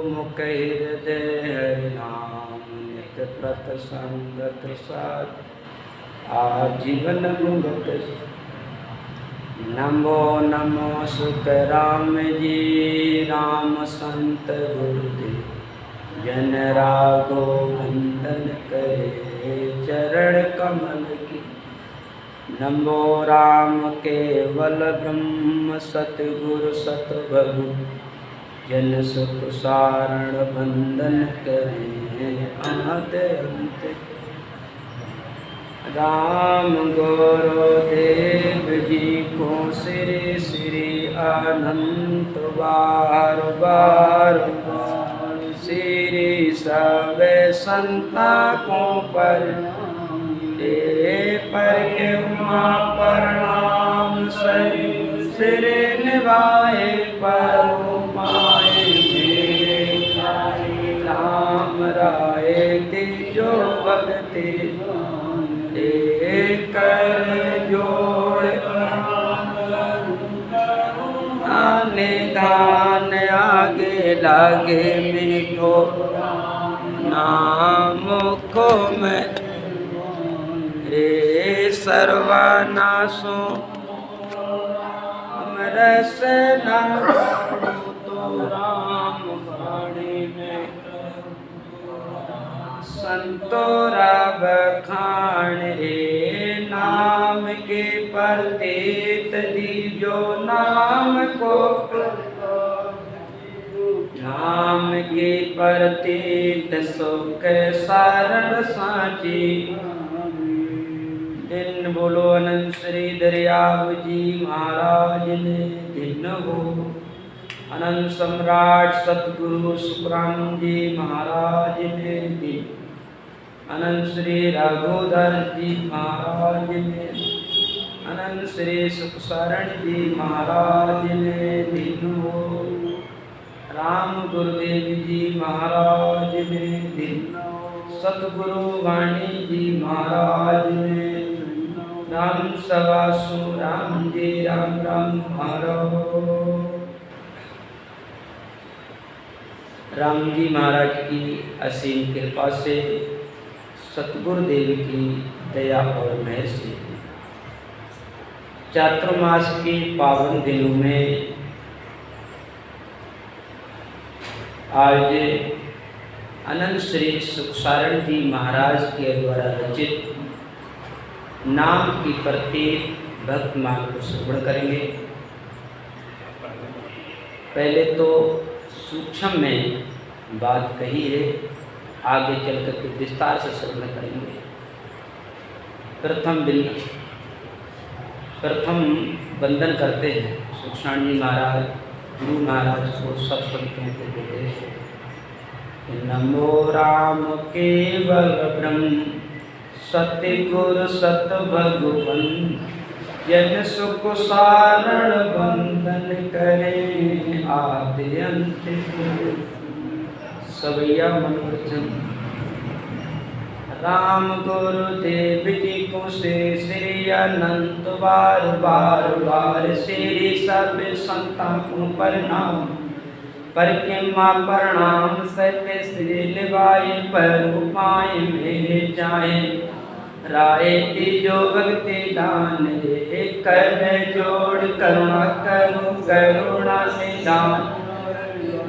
मुख हृदय हरि नाम नित प्रत संगत साथ आजीवन मुक्त। नमो नमो सुख राम जी राम संत गुरुदेव जन राघो वंदन करे चरण कमल की। नमो राम केवल ब्रह्म सतगुरु सतभगु जन सुख सारण बंदन करे अनंत अंत। राम गुरुदेव जी को श्री श्री अनंत बार बार श्री सब संता को पर के प्रणाम सही श्री निभाए पर राम राय जो भक्ति कर जोड़ निधान आगे लागे मीठो नाम को मैं रे सर्वनाशो रस न तो राम वाणी में संतोरा बखान रे नाम के प्रतीत दीजो नाम को नाम के प्रतीत सुख सारण साची। दिन बोलो अनंत श्री दरियाव जी महाराज ने दिन हो। अनंत सम्राट सतगुरु सुखराम जी महाराज ने दिन। अनंत श्री राघोधर जी महाराज ने अनंत श्री सुखसारण जी महाराज ने दिन हो। राम गुरुदेव जी महाराज ने दिन। सतगुरु वाणी जी महाराज ने राम सवासु राम जी राम राम महाराज। राम जी महाराज की असीम कृपा से सतगुरुदेव की दया और मेहर से चातुर्मास के पावन दिनों में आज अनंत श्री सुखसारण जी महाराज के द्वारा रचित नाम की प्रत्येक भक्त मार्ग को श्रवण करेंगे। पहले तो सूक्ष्म में बात कही है, आगे चलकर के विस्तार से श्रवण करेंगे। प्रथम वंदन करते हैं सुखसारण जी महाराज गुरु महाराज को सब संतों के देश। नमो राम केवल ब्रह्म सत्य गुरु सत भगवन जन सुख सारण बंधन करे आदि अंत। सवैया मन वचन राम गुरुदेव जी को से श्री अनंत बार बार बार श्री सब संता को प्रणाम पर के माँ प्रणाम सत्य श्री लिवाए पर उपाय मेरे जाए राय जो भक्ति दान रे कर जोड़ करुणा करो करुणा निदान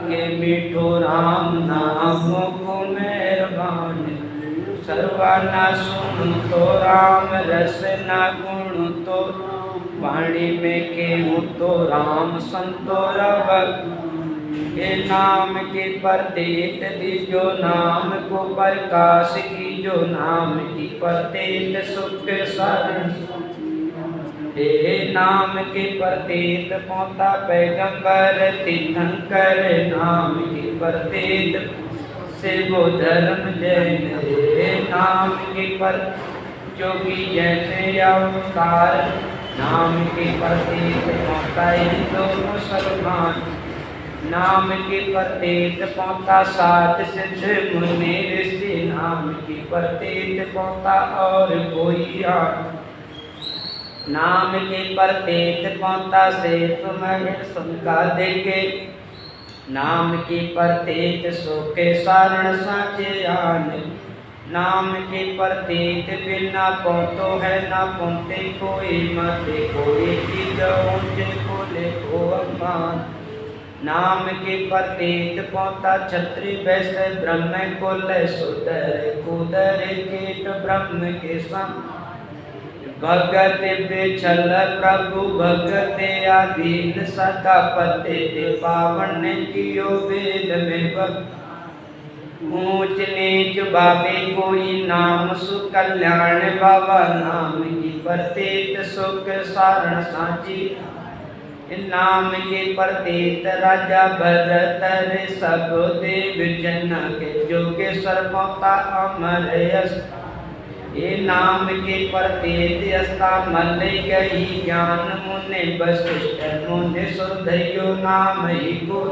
के मीठो राम नाम को मेहरबान सर्वाना सुन तो राम रस न गुण तो वाणी में केहू तो राम संतोरा भक्त के नाम के प्रतीत दीजो नाम को प्रकाश की जो नाम की प्रतीत सुख सारण हे नाम के प्रतीत पौता पैगंबर तीर्थंकर नाम के प्रतीत से वो धर्म जैन रे नाम के पर जोगी जैसे अवतार नाम के प्रतीत पौता हिंदू मुसलमान नाम के प्रतीत पौता सात सिद्ध मुनि ऋषि नाम की प्रतीत पौता और कोई नाम के प्रतीत पौता से सुमग सुनका देखे नाम की परतेत सो के सारण साचे आन। नाम के परतेत बिना पहुँचो है ना पहुँचे कोई मते कोई चीज ऊंचे कोले को अम्मान। नाम के परतेत पहुँचा छत्री वैसे ब्रह्म कोल सुदर कुदर कीट ब्रह्म के सम। भगत बेचल प्रभु भगत आधीन सदा पते पावन जियो वेद में भक्त। ऊंच नीच बाबे कोई नाम सुकल्याण बाबा नाम की परतेत सुख सारण साची। नाम के परतेत राजा भरत रे सब देव जन के जोगे सर्वता अमर यश। ये नाम के परतेत अस्ता मल गई ज्ञान मुने वशिष्ठ मुने सुधयो नाम ही को।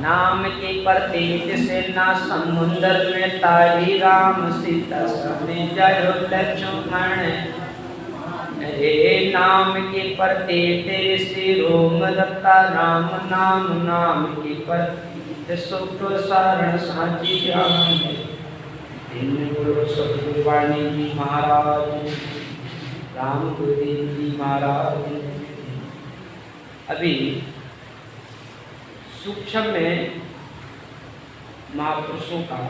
नाम के परतेत से ना समुंदर में तारी राम सीता समय जयो लक्ष्मण। रे नाम के परतेत ऋषि रोम दत्ता राम नाम। नाम के परतेत सुख सारण साची ज्ञान। गुरु सतगुरु वाणी जी महाराज राम गुरुदेव जी महाराज। अभी सूक्ष्म में महापुरुषों का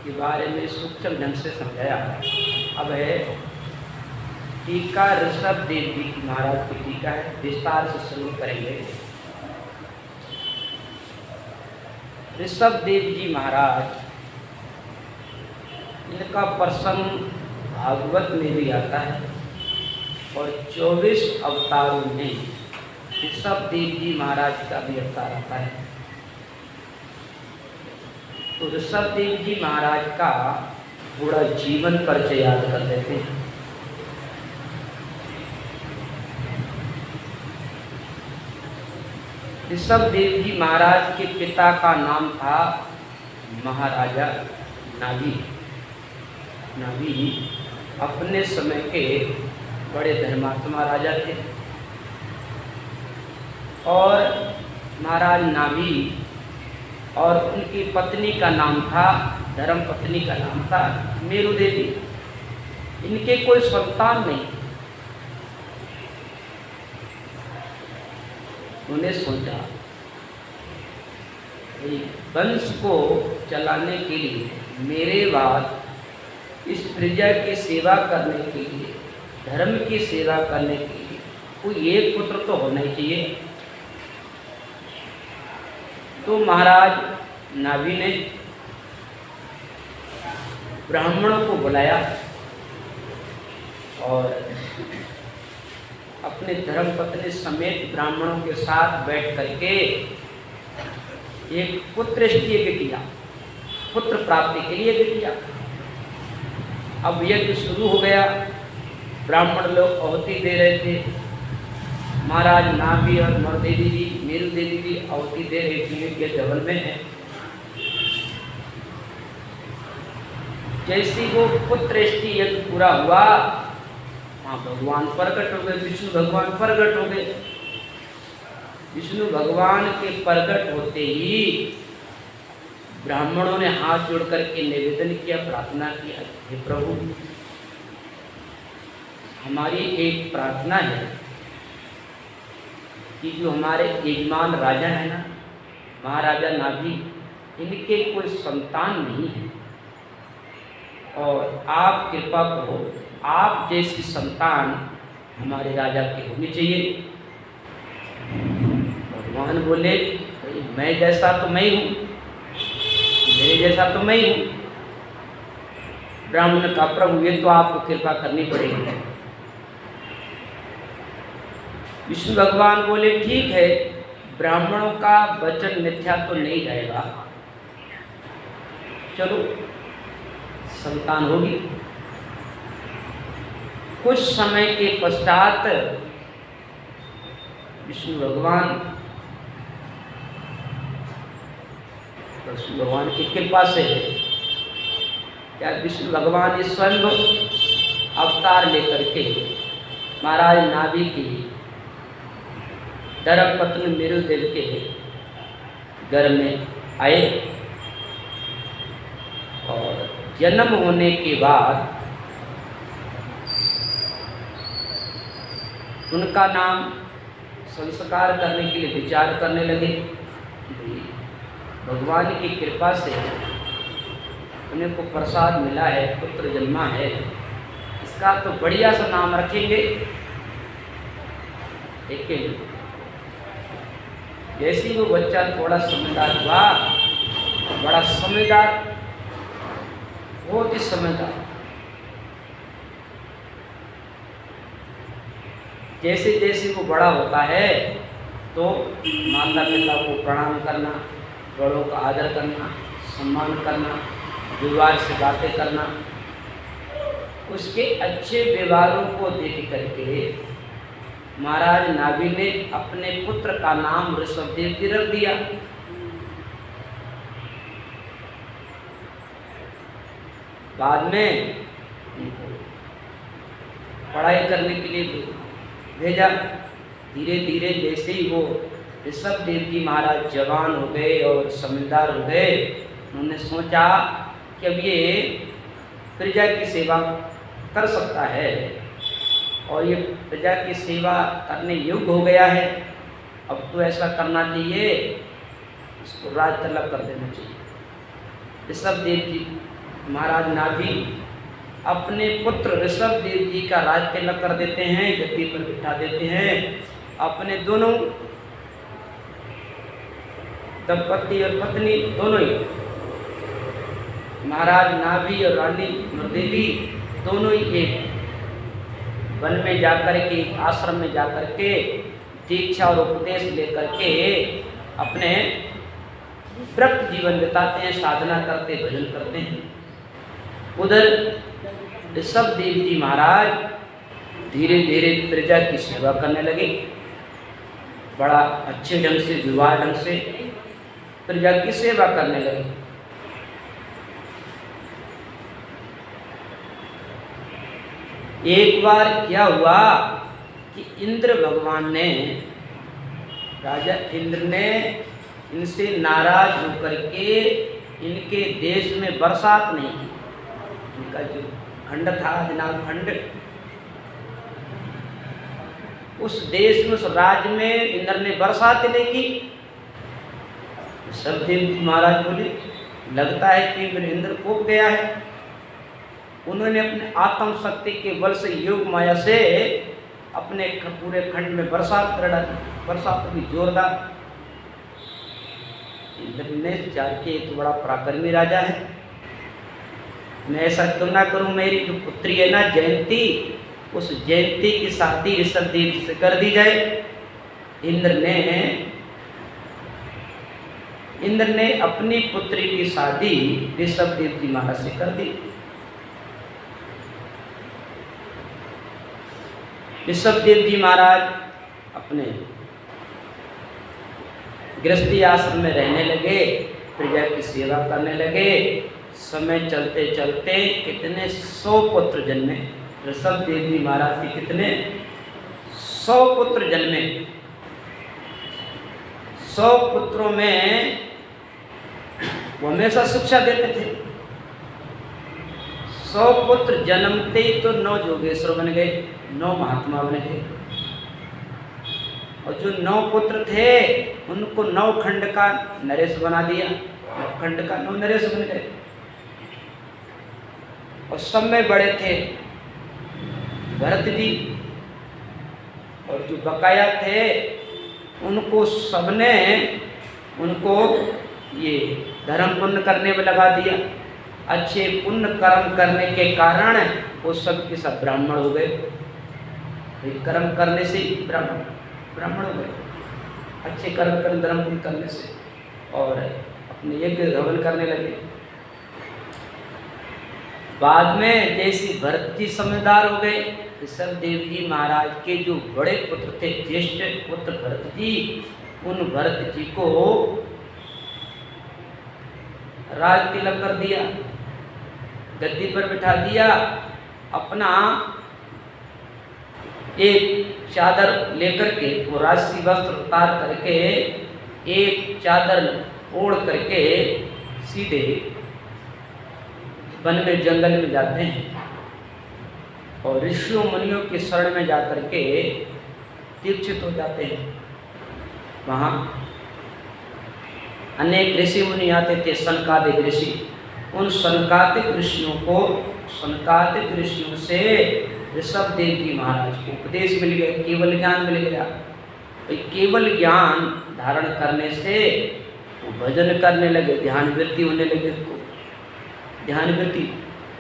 के बारे में सूक्ष्म ढंग से समझाया। अब है टीका ऋषभ देव जी की महाराज की टीका है, विस्तार से शुरू करेंगे। ऋषभ देव जी महाराज, इनका प्रसंग भागवत में भी आता है और 24 अवतारों में ऋषभ देव जी महाराज का भी अवतार आता है। तो ऋषभ देव जी महाराज का थोड़ा जीवन परिचय याद कर लेते हैं। ऋषभ देव जी महाराज के पिता का नाम था महाराजा नाभी। नाभी अपने समय के बड़े धर्मात्मा राजा थे और महाराज नाभी और उनकी पत्नी का नाम था, धर्म पत्नी का नाम था मेरु देवी। इनके कोई संतान नहीं। उन्हें सोचा वंश को चलाने के लिए मेरे बाद इस प्रजा की सेवा करने के लिए, धर्म की सेवा करने के लिए कोई एक पुत्र तो होना ही चाहिए। तो महाराज नाभी ने ब्राह्मणों को बुलाया और अपने धर्म पत्नी समेत ब्राह्मणों के साथ बैठ करके एक पुत्र यज्ञ किया, पुत्र प्राप्ति के लिए यज्ञ किया। अब यज्ञ शुरू हो गया, ब्राह्मण लोग आहुति दे रहे थे। महाराज नाभी और देवी भी, मेरु देवी भी आहुति दे रही थी के जबल में है। जैसे वो पुत्र यज्ञ पूरा हुआ, वहाँ भगवान प्रकट हो गए, विष्णु भगवान प्रकट हो गए। विष्णु भगवान के प्रकट होते ही ब्राह्मणों ने हाथ जोड़ करके निवेदन किया, प्रार्थना किया, हे प्रभु हमारी एक प्रार्थना है कि जो हमारे यजमान राजा है ना, महाराजा नाभी, इनके कोई संतान नहीं है और आप कृपा करो, आप जैसी संतान हमारे राजा की होनी चाहिए। भगवान बोले मैं जैसा तो मैं हूँ, मेरे जैसा तो मैं ही हूँ। ब्राह्मण का प्रभु ये तो आपको कृपा करनी पड़ेगी। विष्णु भगवान बोले ठीक है, ब्राह्मणों का वचन मिथ्या तो नहीं रहेगा, चलो संतान होगी। कुछ समय के पश्चात विष्णु भगवान की कृपा से या विष्णु भगवान ने स्वयं अवतार लेकर के महाराज नाभी की धर्मपत्नी मेरुदेव के घर में आए और जन्म होने के बाद उनका नाम संस्कार करने के लिए विचार करने लगे। भगवान की कृपा से उन्हें को प्रसाद मिला है, पुत्र जन्मा है, इसका तो बढ़िया सा नाम रखेंगे। लेकिन जैसे वो बच्चा थोड़ा समझदार हुआ, बड़ा समझदार, बहुत ही समझदार, जैसे जैसे वो बड़ा होता है तो माता पिता को प्रणाम करना, बड़ों का आदर करना, सम्मान करना, व्यवहार से बातें करना, उसके अच्छे व्यवहारों को देख करके महाराज नाभि ने अपने पुत्र का नाम ऋषभदेव जी रख दिया। बाद में उनको पढ़ाई करने के लिए भेजा। धीरे धीरे जैसे ही वो ऋषभदेव जी महाराज जवान हो गए और समझदार हो गए, उन्होंने सोचा कि अब ये प्रजा की सेवा कर सकता है और ये प्रजा की सेवा करने योग्य हो गया है, अब तो ऐसा करना चाहिए, इसको राज तलब कर देना चाहिए। ऋषभदेव जी महाराज नाभि अपने पुत्र ऋषभदेव जी का राज तिलक कर देते हैं, गद्दी पर बिठा देते हैं। अपने दोनों दंपति और पत्नी दोनों ही, महाराज नाभि और रानी नृदेवी दोनों ही एक वन में जाकर के, आश्रम में जाकर के दीक्षा और उपदेश लेकर के अपने व्रत जीवन बिताते हैं, साधना करते, भजन करते हैं। उधर ऋषभदेव जी महाराज धीरे धीरे प्रजा की सेवा करने लगे, बड़ा अच्छे ढंग से, विवाह ढंग से प्रजा की सेवा करने लगे। एक बार क्या हुआ कि इंद्र भगवान ने, राजा इंद्र ने इनसे नाराज होकर के इनके देश में बरसात नहीं की। इनका जो खंड था, दिनांक खंड, उस देश में, उस राज्य में इंद्र ने बरसात नहीं की। ऋषभदेव महाराज बोले, लगता है कि इंद्र कोप गया है। उन्होंने अपने आत्म शक्ति के बल से, योग माया से अपने पूरे खंड में बरसात कर डाली। बरसात भी जोरदार। इंद्र ने जाके, तो बड़ा पराक्रमी राजा है, मैं ऐसा क्यों ना करूं, मेरी जो पुत्री है ना जयंती, उस जयंती की शादी ऋषभदेव से कर दी जाए। इंद्र ने अपनी पुत्री की शादी ऋषभदेव जी महाराज से कर दी। ऋषभदेव जी महाराज अपने गृहस्थी आश्रम में रहने लगे, प्रजा की सेवा करने लगे। समय चलते चलते कितने 100 पुत्र जन्मे। ऋषभदेव जी महाराज के कितने 100 पुत्र जन्मे। 100 पुत्रों में वो हमेशा शिक्षा देते थे। 100 पुत्र जन्मते ही तो 9 जोगेश्वर बन गए, 9 महात्मा बन गए। और जो 9 पुत्र थे उनको 9 खंड का नरेश बना दिया। 9 खंड का 9 नरेश बन गए। और सब में बड़े थे भरत जी, और जो बकाया थे उनको सबने उनको ये धर्म पुण्य करने में लगा दिया। अच्छे पुण्य कर्म करने के कारण वो सब के सब ब्राह्मण हो गए। कर्म करने से ब्राह्मण हो गए, अच्छे कर्म करने, धर्म पुण्य करने से, और अपने यज्ञ हवन करने लगे। बाद में जैसे भरत जी समझदार हो गए, ऋषभदेव जी महाराज के जो बड़े पुत्र थे, ज्येष्ठ पुत्र भरत जी, उन भरत जी को राज तिलक कर दिया, गद्दी पर बिठा दिया। अपना एक चादर लेकर के वो राजसी वस्त्र उतार करके एक चादर ओढ़ करके सीधे वन में जंगल में जाते हैं और ऋषियों मुनियों की शरण में जाकर के दीक्षित हो जाते हैं। वहाँ अनेक ऋषि मुनि आते थे, सनकादिक ऋषि। उन सनकादिक ऋषियों से ऋषभ देव जी महाराज को उपदेश मिल गया, केवल ज्ञान मिल गया। केवल ज्ञान धारण करने से वो भजन करने लगे, ध्यान वृत्ति होने लगे। ध्यान वृत्ति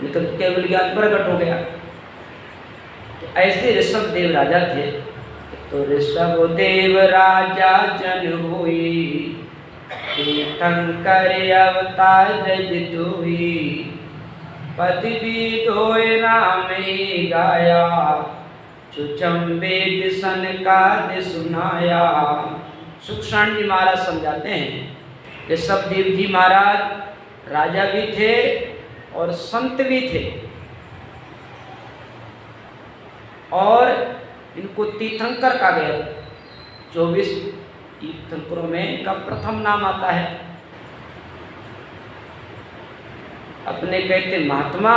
मतलब केवल ज्ञान प्रकट हो गया। तो ऐसे ऋषभ देव राजा थे। तो ऋषभ देव राजा जन हुई, तीर्थंकर अवतार रज हुई, पदवी धोए राम ही गाया, चुचम वेद सनकाद सुनाया। सुखसाण जी महाराज समझाते हैं ऋषभ देव जी महाराज राजा भी थे और संत भी थे, और इनको तीर्थंकर कहा गया। 24 तीर्थंकरों में इनका प्रथम नाम आता है। अपने कहते महात्मा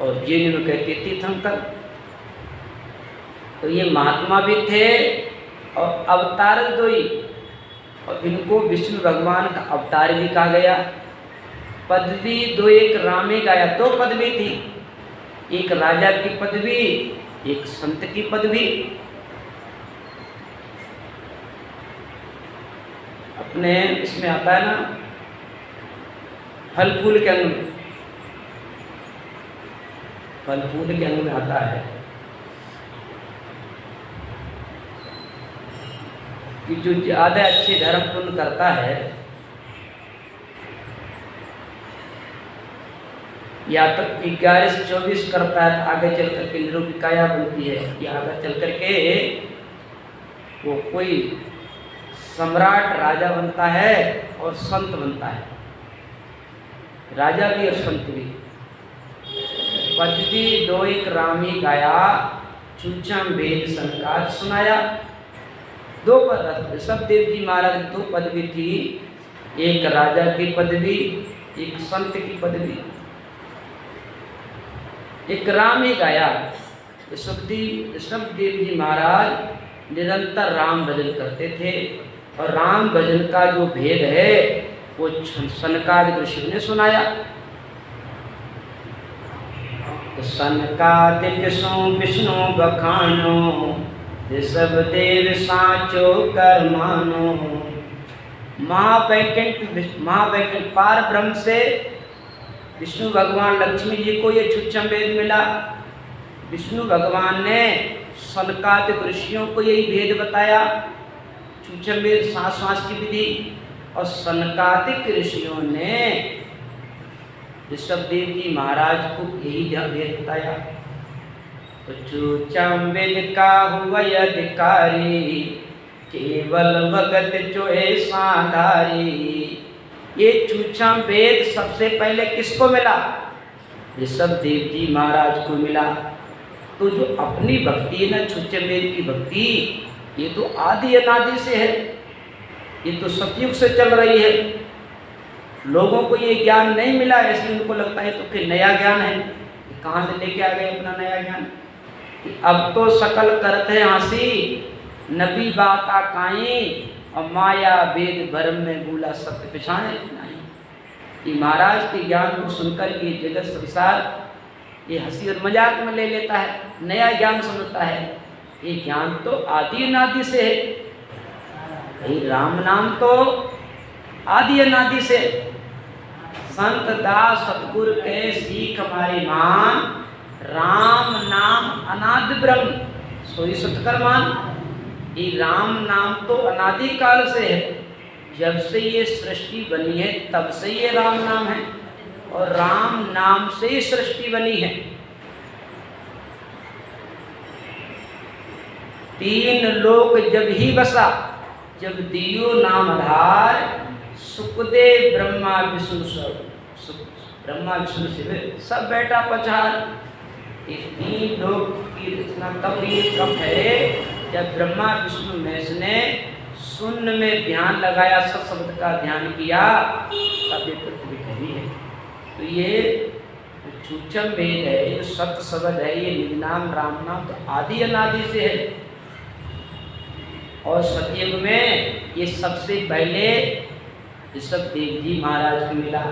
और जैन में कहते तीर्थंकर। तो ये महात्मा भी थे और अवतार दोई, और इनको विष्णु भगवान का अवतार भी कहा गया। पदवी दो, एक रामे गाया, 2 पदवी थी, एक राजा की पदवी, एक संत की पदवी। अपने इसमें आता है ना फल फूल के अंग में, फल फूल के अंग में आता है कि जो ज़्यादा अच्छे धर्म पुण्य करता है या तो 11 से 24 करता है तो आगे चल करके निरोगी काया बनती है, या आगे चल करके वो कोई सम्राट राजा बनता है और संत बनता है, राजा भी और संत भी। पदवी दो एक रामी गाया, चूचम वेद संकाद सुनाया। 2 पद ऋषभ देव जी महाराज 2 पदवी थी, एक राजा की पदवी, एक संत की पदवी। एक राम ही गाया। ऋषभ देव जी महाराज निरंतर राम भजन करते थे, और राम भजन का जो भेद है वो सनकादिक ऋषि ने सुनाया। तो सनकादिक सो विष्णु बखानो, ऋषभ देव साचो कर मानो। महावैकुंठ पार ब्रह्म से विष्णु भगवान लक्ष्मी जी को ये छुच्छम वेद मिला। विष्णु भगवान ने सनकादिक ऋषियों को यही भेद बताया, छुच्छम वेद सांस की विधि, और सनकादिक ऋषियों ने ऋषभ देव जी महाराज को यही भेद बताया। तो छुच्छम वेद का हुआ अधिकारी, केवल भगत जो है साधारी। ये छुच्छम वेद सबसे पहले किसको मिला? ऋषभ देव जी महाराज को मिला। तो जो अपनी भक्ति है ना, छुच्छम वेद की भक्ति, ये तो आदि अनादि से है, ये तो सतयुग से चल रही है। लोगों को ये ज्ञान नहीं मिला, इसलिए उनको लगता है तो कि नया ज्ञान है। कहाँ से लेके आ गए अपना नया ज्ञान? अब तो सकल करते हंसी, नबी बाता काई, और माया वेद भरम में भूला सत्य पिछाने नहीं। ये महाराज के ज्ञान को सुनकर के जगत संसार ये हंसी और मजाक में ले लेता है, नया ज्ञान समझता है। ये ज्ञान तो आदि अनादि से है। भाई राम नाम तो आदि अनादि से। संत दास सतगुरु के सीख हमारी मान, राम नाम अनादि ब्रह्म सोई सतकर मान। ये राम नाम तो अनादि काल से है, जब से ये सृष्टि बनी है तब से ये राम नाम है, और राम नाम से ही सृष्टि बनी है। 3 लोक जब ही बसा, जब दियो नाम आधार, सुखदेव ब्रह्मा विष्णु सब, ब्रह्मा विष्णु शिव सब बैठा पचार। इतनी लोग की रचना तब भी कब है जब ब्रह्मा विष्णु महेश ने शून्य में ध्यान लगाया, सत शब्द का ध्यान किया, तब ये पृथ्वी ठहरी है। तो ये सूक्ष्म वेद है, ये सत्य शब्द है, ये निज नाम राम नाम तो आदि अनादि से है। और सतयुग में ये सबसे पहले ऋषभदेव जी महाराज को मिला।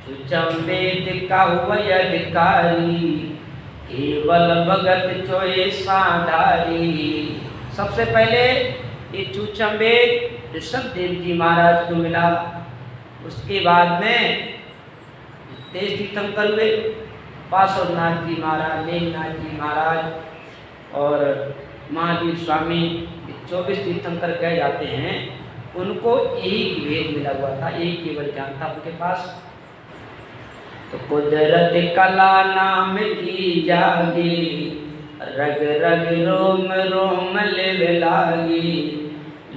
सूक्ष्म वेद का हुआ अधिकारी, केवल भगत चोए साधारी। सबसे पहले ये सूक्ष्म वेद ऋषभदेव जी महाराज को मिला। उसके बाद में तेज तीर्थंकर हुए, पार्श्वनाथ जी महाराज, मेघनाथ जी महाराज और महावीर स्वामी, 24 तीर्थंकर कहे जाते हैं। उनको एक भेद मिला हुआ था, एक केवल ज्ञान था उनके पास। तो कुदरत कला नाम की जागी, रग रग रोम रोम ले लागी,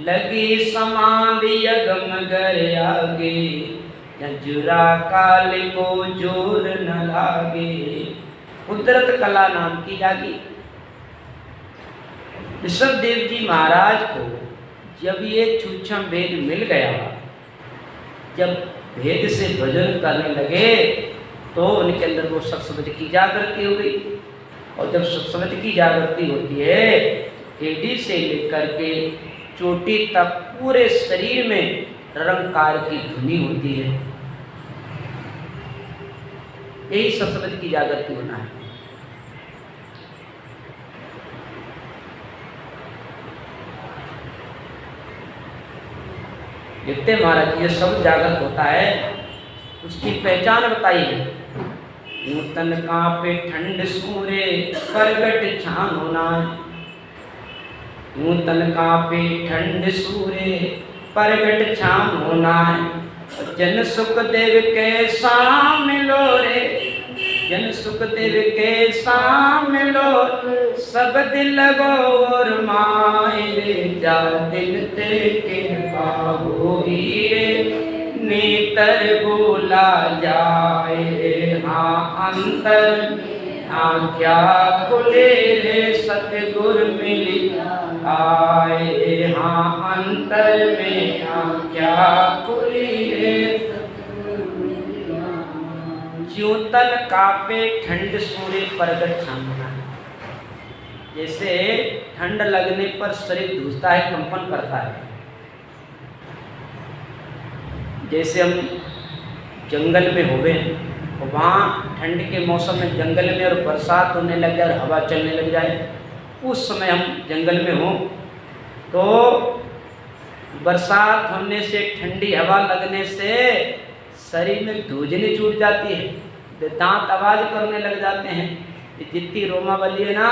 लगी समाधि अगम गर आगे, जुरा काल को जोर न लागे। कुदरत कला नाम की जागी। ऋषभदेव जी महाराज को जब ये सूक्ष्म भेद मिल गया, जब भेद से भजन करने लगे तो उनके अंदर वो सत्समझ की जागृति हो गई। और जब सत्समझ की जागृति होती है, एडी से लेकर के चोटी तक पूरे शरीर में निरंकार की ध्वनि होती है। यही सत्समझ की जागृति होना है। लिखते महाराज ये सब जागृत होता है, उसकी पहचान बताइए। नूतन कांपे ठंड सूरे प्रगट छान होना, नूतन कांपे ठंड सूरे प्रगट छान होना। जन सुख देव के सामिलो रे, जन सुख देव के सामिलो, सब दिल गोर माए रे, जा दिल ते कृपा होई रे, नेतर बोला जाए रे। हाँ अंतर आज्ञा खुले रे, सतगुर मिली आए। हाँ अंतर में आज्ञा खुली रे, ज्योतन कापे ठंड सूर्य प्रगट छाना। जैसे ठंड लगने पर शरीर धूसता है, कंपन करता है। जैसे हम जंगल में होवे और वहाँ ठंड के मौसम में जंगल में और बरसात होने लग जाए और हवा चलने लग जाए, उस समय हम जंगल में हों तो बरसात होने से, ठंडी हवा लगने से शरीर में धूजनी छूट जाती है, दांत आवाज करने लग जाते हैं। जितनी रोमावली है ना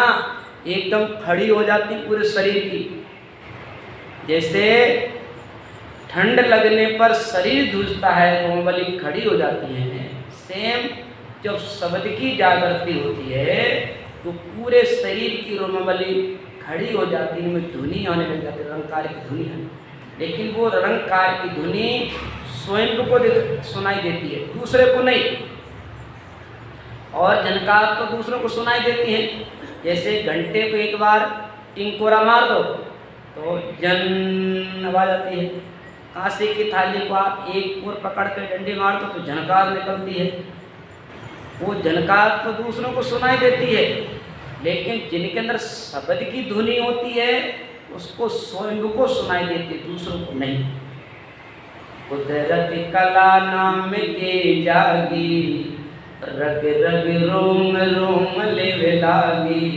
एकदम खड़ी हो जाती पूरे शरीर की। जैसे ठंड लगने पर शरीर धूजता है, रोमावली खड़ी हो जाती है, सेम जब शब्द की जागृति होती है तो पूरे शरीर की रोमावली खड़ी हो जाती है, में ध्वनि आने लग जाती है, रंकार की ध्वनि है। लेकिन वो रंकार की ध्वनि स्वयं को सुनाई देती है, दूसरे को नहीं। और झनकार तो दूसरों को सुनाई देती है। जैसे घंटे को एक बार टिंकोरा मार दो तो जन आवाज आती है। कांसे की थाली को आप एक ओर पकड़ कर डंडी मार दो तो झनकार निकलती है। वो झनकार तो दूसरों को सुनाई देती है, लेकिन जिनके अंदर शब्द की ध्वनि होती है उसको स्वयं को सुनाई देती है, दूसरों को नहीं। कुदरत कला नाम के जागी, रग रग रोम रोम लेवे लागी,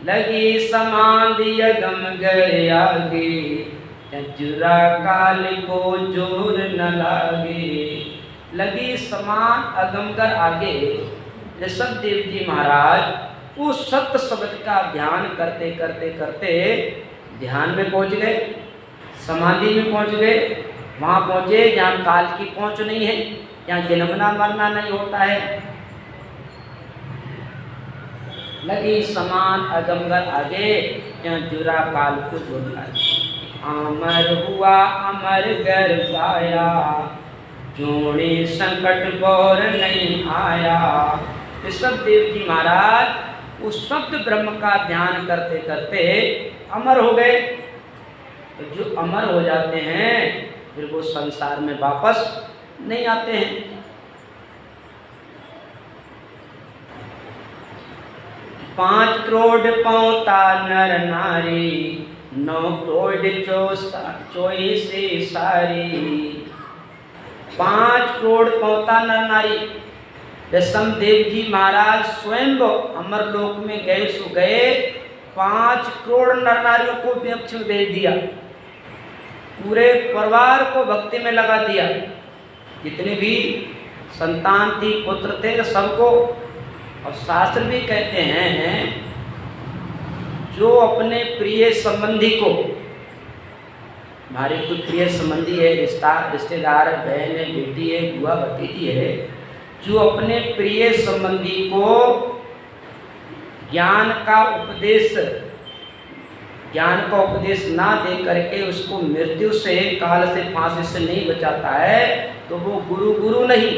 लगी समाधि अगम गए आगे, जुरा काल को जोर न लागे। लगी समान अगमगर आगे। ऋषभदेव जी महाराज उस सत्य शब्द का ध्यान करते करते करते ध्यान में पहुंच गए, समाधि में पहुंच गए। वहाँ पहुँचे जहाँ काल की पहुँच नहीं है, जहाँ जन्मना मरना नहीं होता है। लगी समान अगमगर आगे, जहाँ जुरा काल को जोड़ना। अमर हुआ अमर गर पाया, जोड़े संकट बौर नहीं आया। ऋषभदेव जी महाराज उस शब्द ब्रह्म का ध्यान करते करते अमर हो गए। तो जो अमर हो जाते हैं फिर वो संसार में वापस नहीं आते हैं। 5 करोड़ पौता नर नारी, 9 करोड़ चौसे सारी। 5 करोड़ पौता नर नारी। दशम देव जी महाराज स्वयं अमरलोक में गए सो गए, 5 करोड़ नर नारियों को मोक्ष में भेज दिया, पूरे परिवार को भक्ति में लगा दिया। जितने भी संतान थी, पुत्र थे, सबको। और शास्त्र भी कहते हैं जो अपने प्रिय संबंधी को, हमारे कोई प्रिय संबंधी है, रिश्तेदार, बहन है, बेटी है, बुआ भतीजी है, जो अपने प्रिय संबंधी को ज्ञान का उपदेश ना दे करके उसको मृत्यु से, काल से, फांसी से नहीं बचाता है तो वो गुरु नहीं,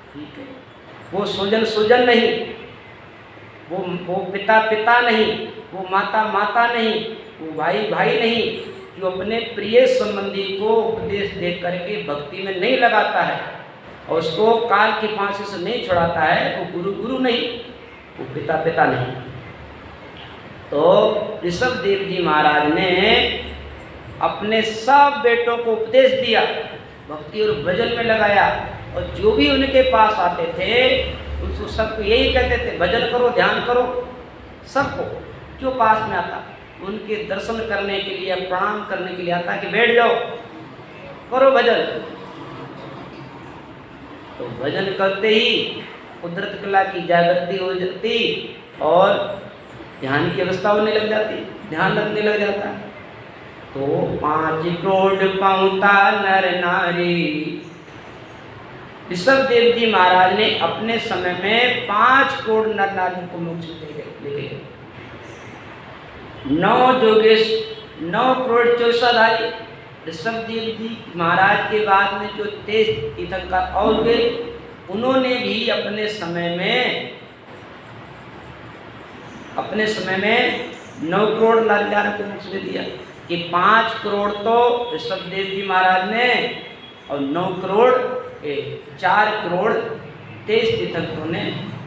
ठीक है। वो सुजन नहीं, वो पिता नहीं, वो माता नहीं, वो भाई नहीं। जो अपने प्रिय संबंधी को उपदेश दे करके भक्ति में नहीं लगाता है और उसको काल की फांसी से नहीं छुड़ाता है, वो गुरु नहीं, वो पिता नहीं। तो ऋषभ देव जी महाराज ने अपने सब बेटों को उपदेश दिया, भक्ति और भजन में लगाया। और जो भी उनके पास आते थे उसको सबको यही कहते थे, भजन करो, ध्यान करो। सबको जो पास में आता उनके दर्शन करने के लिए, प्रणाम करने के लिए आता कि बैठ जाओ, करो भजन। तो भजन करते ही कुदरत कला की जागृति हो जाती और ध्यान की अवस्था होने लग जाती, ध्यान लगने लग जाता। तो 5 करोड़ पौता नर नारी। ऋषभ देव जी महाराज ने अपने समय में 5 करोड़ नर नारियों को मोक्ष लेके गए। 9 करोड़ चौसाधारी। ऋषभ देव जी महाराज के बाद में जो 23 तीर्थंकर और हुए, उन्होंने भी अपने समय में 9 करोड़ नर नारियों को मोक्ष दे दिया। कि 5 करोड़ तो ऋषभ देव जी महाराज ने और 9 करोड़ 4 करोड़ 23 तीर्थंकरों ने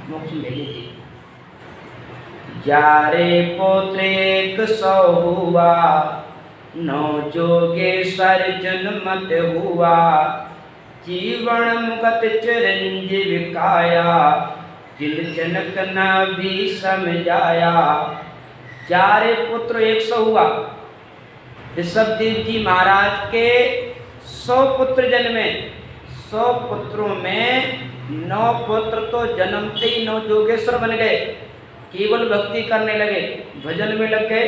मोक्ष ले ली। जारे पोत्रे 100 हुआ, 9 जोगेश्वर जन्मत हुआ। जीवन मुगत चिरंजीव काया, जिल जनक न भी समझाया। जारे पुत्र 100 हुआ। ऋषभ देव जी महाराज के 100 पुत्र जन्मे। 100 पुत्रों में 9 पुत्र तो जन्मते ही 9 जोगेश्वर बन गए, केवल भक्ति करने लगे, भजन में लग गए।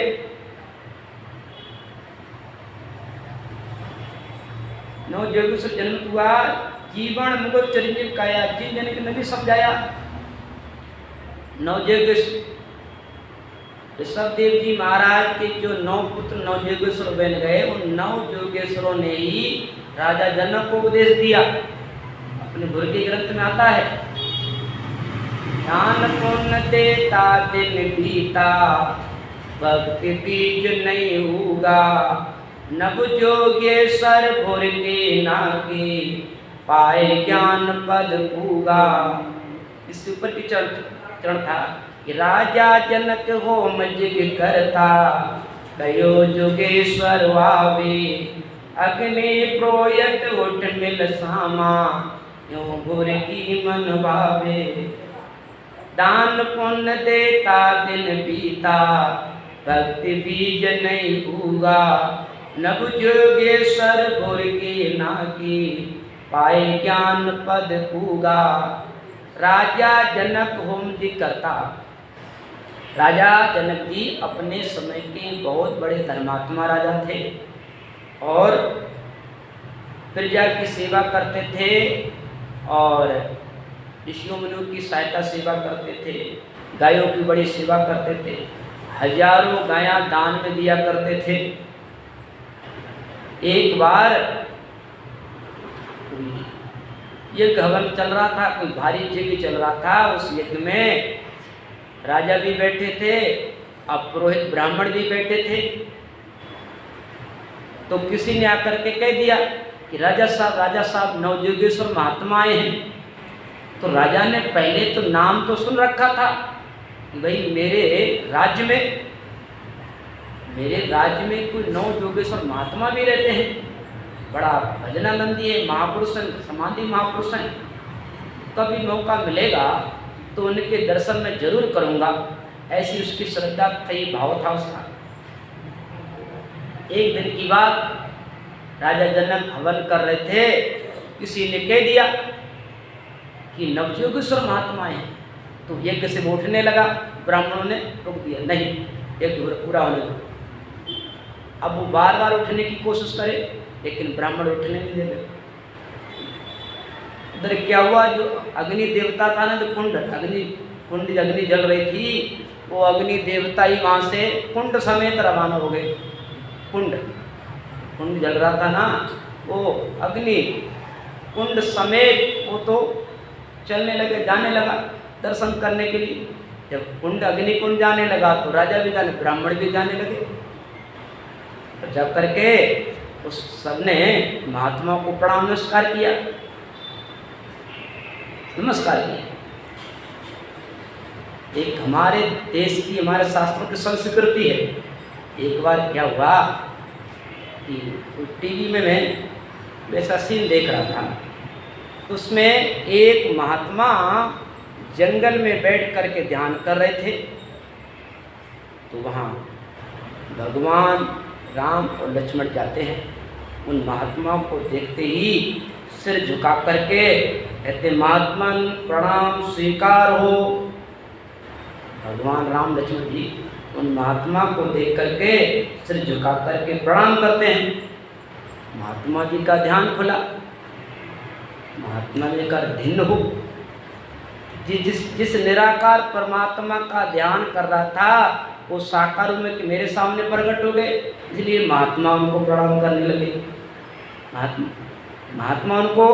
9 जोगेश्वर जन्म हुआ। जीवन मुगो चिरंजीव काया, जीव जनक ने भी समझाया। 9 जोगेश्वर ऋषभ देव जी महाराज के जो 9 पुत्र 9 जोगेश्वर बन गए, उन 9 जोगेश्वरों ने ही राजा जनक को उपदेश दिया। अपने गुरु ग्रंथ में आता है, ध्यान पुण्य देता दिन बीता, भक्ति बीज नहीं होगा। नभ जोगेश्वर भुर के नागे, पाए ज्ञान पद पूगा। इसके ऊपर की चरण था कि राजा जनक होम जिग करता, कयो जोगेश्वर वावे। अग्नि प्रोयत उठ मिल सामा, यूं भुर की मन भावे। दान पुण्य देता दिन बीता, भक्ति बीज नहीं उगा। नभ जोगेश्वर भुर के नागी, पाए ज्ञान पद पूगा। राजा जनक होम जी करता। राजा जनक जी अपने समय के बहुत बड़े धर्मात्मा राजा थे और प्रजा की सेवा करते थे और ऋषियों मुनियों की सहायता सेवा करते थे, गायों की बड़ी सेवा करते थे, हजारों गायां दान में दिया करते थे। एक बार यज्ञ हवन चल रहा था, कोई भारी यज्ञ चल रहा था। उस यज्ञ में राजा भी बैठे थे, अब पुरोहित ब्राह्मण भी बैठे थे। तो किसी ने आकर के कह दिया कि राजा साहब नवयोगेश्वर महात्मा आए हैं। तो राजा ने पहले तो नाम तो सुन रखा था कि भाई मेरे राज्य में कोई नवयोगेश्वर महात्मा भी रहते हैं, बड़ा भजनानंदी है, महापुरुष हैं, समाधि महापुरुष हैं। कभी मौका मिलेगा तो उनके दर्शन मैं जरूर करूंगा, ऐसी उसकी श्रद्धा थी, भाव था उसका। एक दिन की बात, राजा जनक हवन कर रहे थे, किसी ने कह दिया कि नवयोगेश्वर महात्मा है। तो यज्ञ से वो उठने लगा, ब्राह्मणों ने रोक दिया, नहीं यज्ञ पूरा होने दो। अब वो बार बार उठने की कोशिश करे, लेकिन ब्राह्मण उठने नहीं देते। उधर क्या हुआ, जो अग्नि देवता था ना, जो अग्नि जल रही थी, वो अग्नि देवता ही वहाँ से कुंड समेत रवाना हो गए। कुंड जल रहा था ना, वो अग्नि कुंड समेत वो तो चलने लगे, जाने लगा दर्शन करने के लिए। जब अग्नि कुंड जाने लगा तो राजा भी जाने, ब्राह्मण भी जाने लगे। तो जब करके उस सबने महात्मा को प्रणाम नमस्कार किया। एक हमारे देश की, हमारे शास्त्रों की संस्कृति है। एक बार क्या हुआ कि टीवी में मैं वैसा सीन देख रहा था, उसमें एक महात्मा जंगल में बैठ करके ध्यान कर रहे थे। तो वहाँ भगवान राम और लक्ष्मण जाते हैं। उन महात्माओं को देखते ही सिर झुका करके कहते, महात्मा प्रणाम स्वीकार हो। भगवान राम लक्ष्मण जी उन महात्मा को देख करके सिर झुका करके प्रणाम करते हैं। महात्मा जी का ध्यान खुला, महात्मा जी का धिन्न हो। जिस निराकार परमात्मा का ध्यान कर रहा था, वो साकार रूप में मेरे सामने प्रकट हो गए, इसलिए महात्मा उनको प्रणाम करने लगे। महात्मा उनको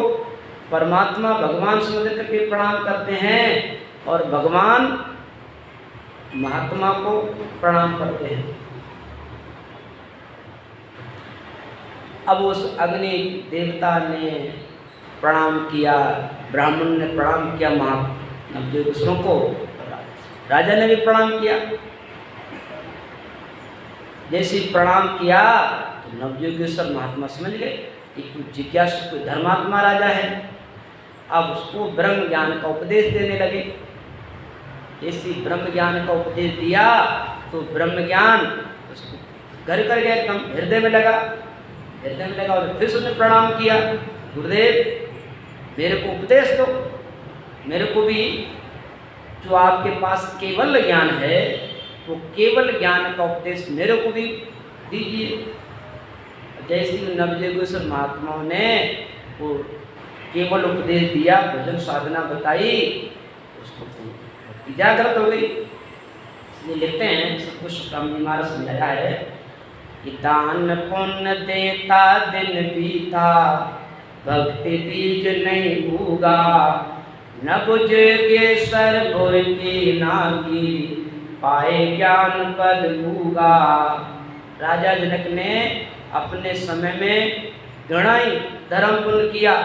परमात्मा भगवान समझ करके प्रणाम करते हैं और भगवान महात्मा को प्रणाम करते हैं। अब उस अग्नि देवता ने प्रणाम किया, ब्राह्मण ने प्रणाम किया नवयोगेश्वरों को, राजा ने भी प्रणाम किया। जैसे प्रणाम किया तो नवयोगेश्वर महात्मा समझ गए कि कुछ जिज्ञासु, कोई धर्मात्मा राजा है। अब उसको ब्रह्म ज्ञान का उपदेश देने लगे। जैसे ब्रह्म ज्ञान का उपदेश दिया तो ब्रह्म ज्ञान उसको घर कर गया, एकदम हृदय में लगा और फिर उसने प्रणाम किया, गुरुदेव मेरे को उपदेश दो, मेरे को भी जो आपके पास केवल ज्ञान है वो केवल ज्ञान का उपदेश मेरे को भी दीजिए। जैसे नवयोगेश्वर महात्माओं ने वो केवल उपदेश दिया, भजन साधना बताई, उसको भक्ति जागृत हो गई। इसलिए लिखते हैं, सब कुछ स्वामी महाराज समझाया है कि दान पुण्य देता दिन बीता, भक्ति बीज नहीं उगा, न बुझे के सर भोर की नागी, पाए ज्ञान पद भूगा। राजा जनक ने अपने समय में गणाई धर्म पुण्य किया,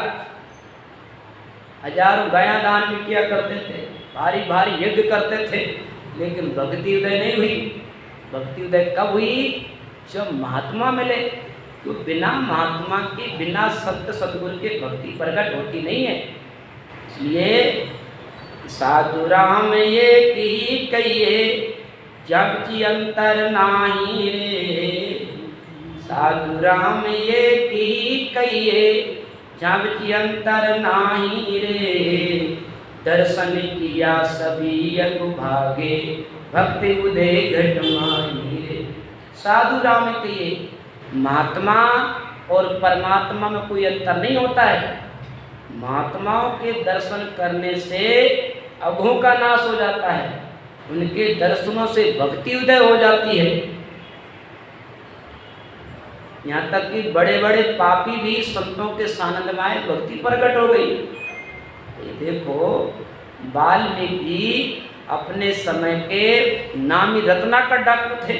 हजारों गायां दान भी किया करते थे, भारी भारी यज्ञ करते थे, लेकिन भक्ति उदय नहीं हुई। भक्ति उदय कब हुई? जब महात्मा मिले। तो बिना महात्मा के, बिना सत्य सद्गुरु के भक्ति प्रकट होती नहीं है। इसलिए साधु राम ये की कहिए, जग जी अंतर नाही रे। साधु राम ये की कहिए, जग जी अंतर नाही रे। दर्शन किया सभी अगुभागे, भक्ति उदय घट माही रे। साधु राम कहिए, महात्मा और परमात्मा में कोई अंतर नहीं होता है। महात्माओं के दर्शन करने से अघों का नाश हो जाता है, उनके दर्शनों से भक्ति उदय हो जाती है। यहाँ तक कि बड़े बड़े पापी भी संतों के सानिध्य में आए, भक्ति प्रकट हो गई। ये देखो वाल्मीकि अपने समय के नामी रत्नाकर डाकू थे,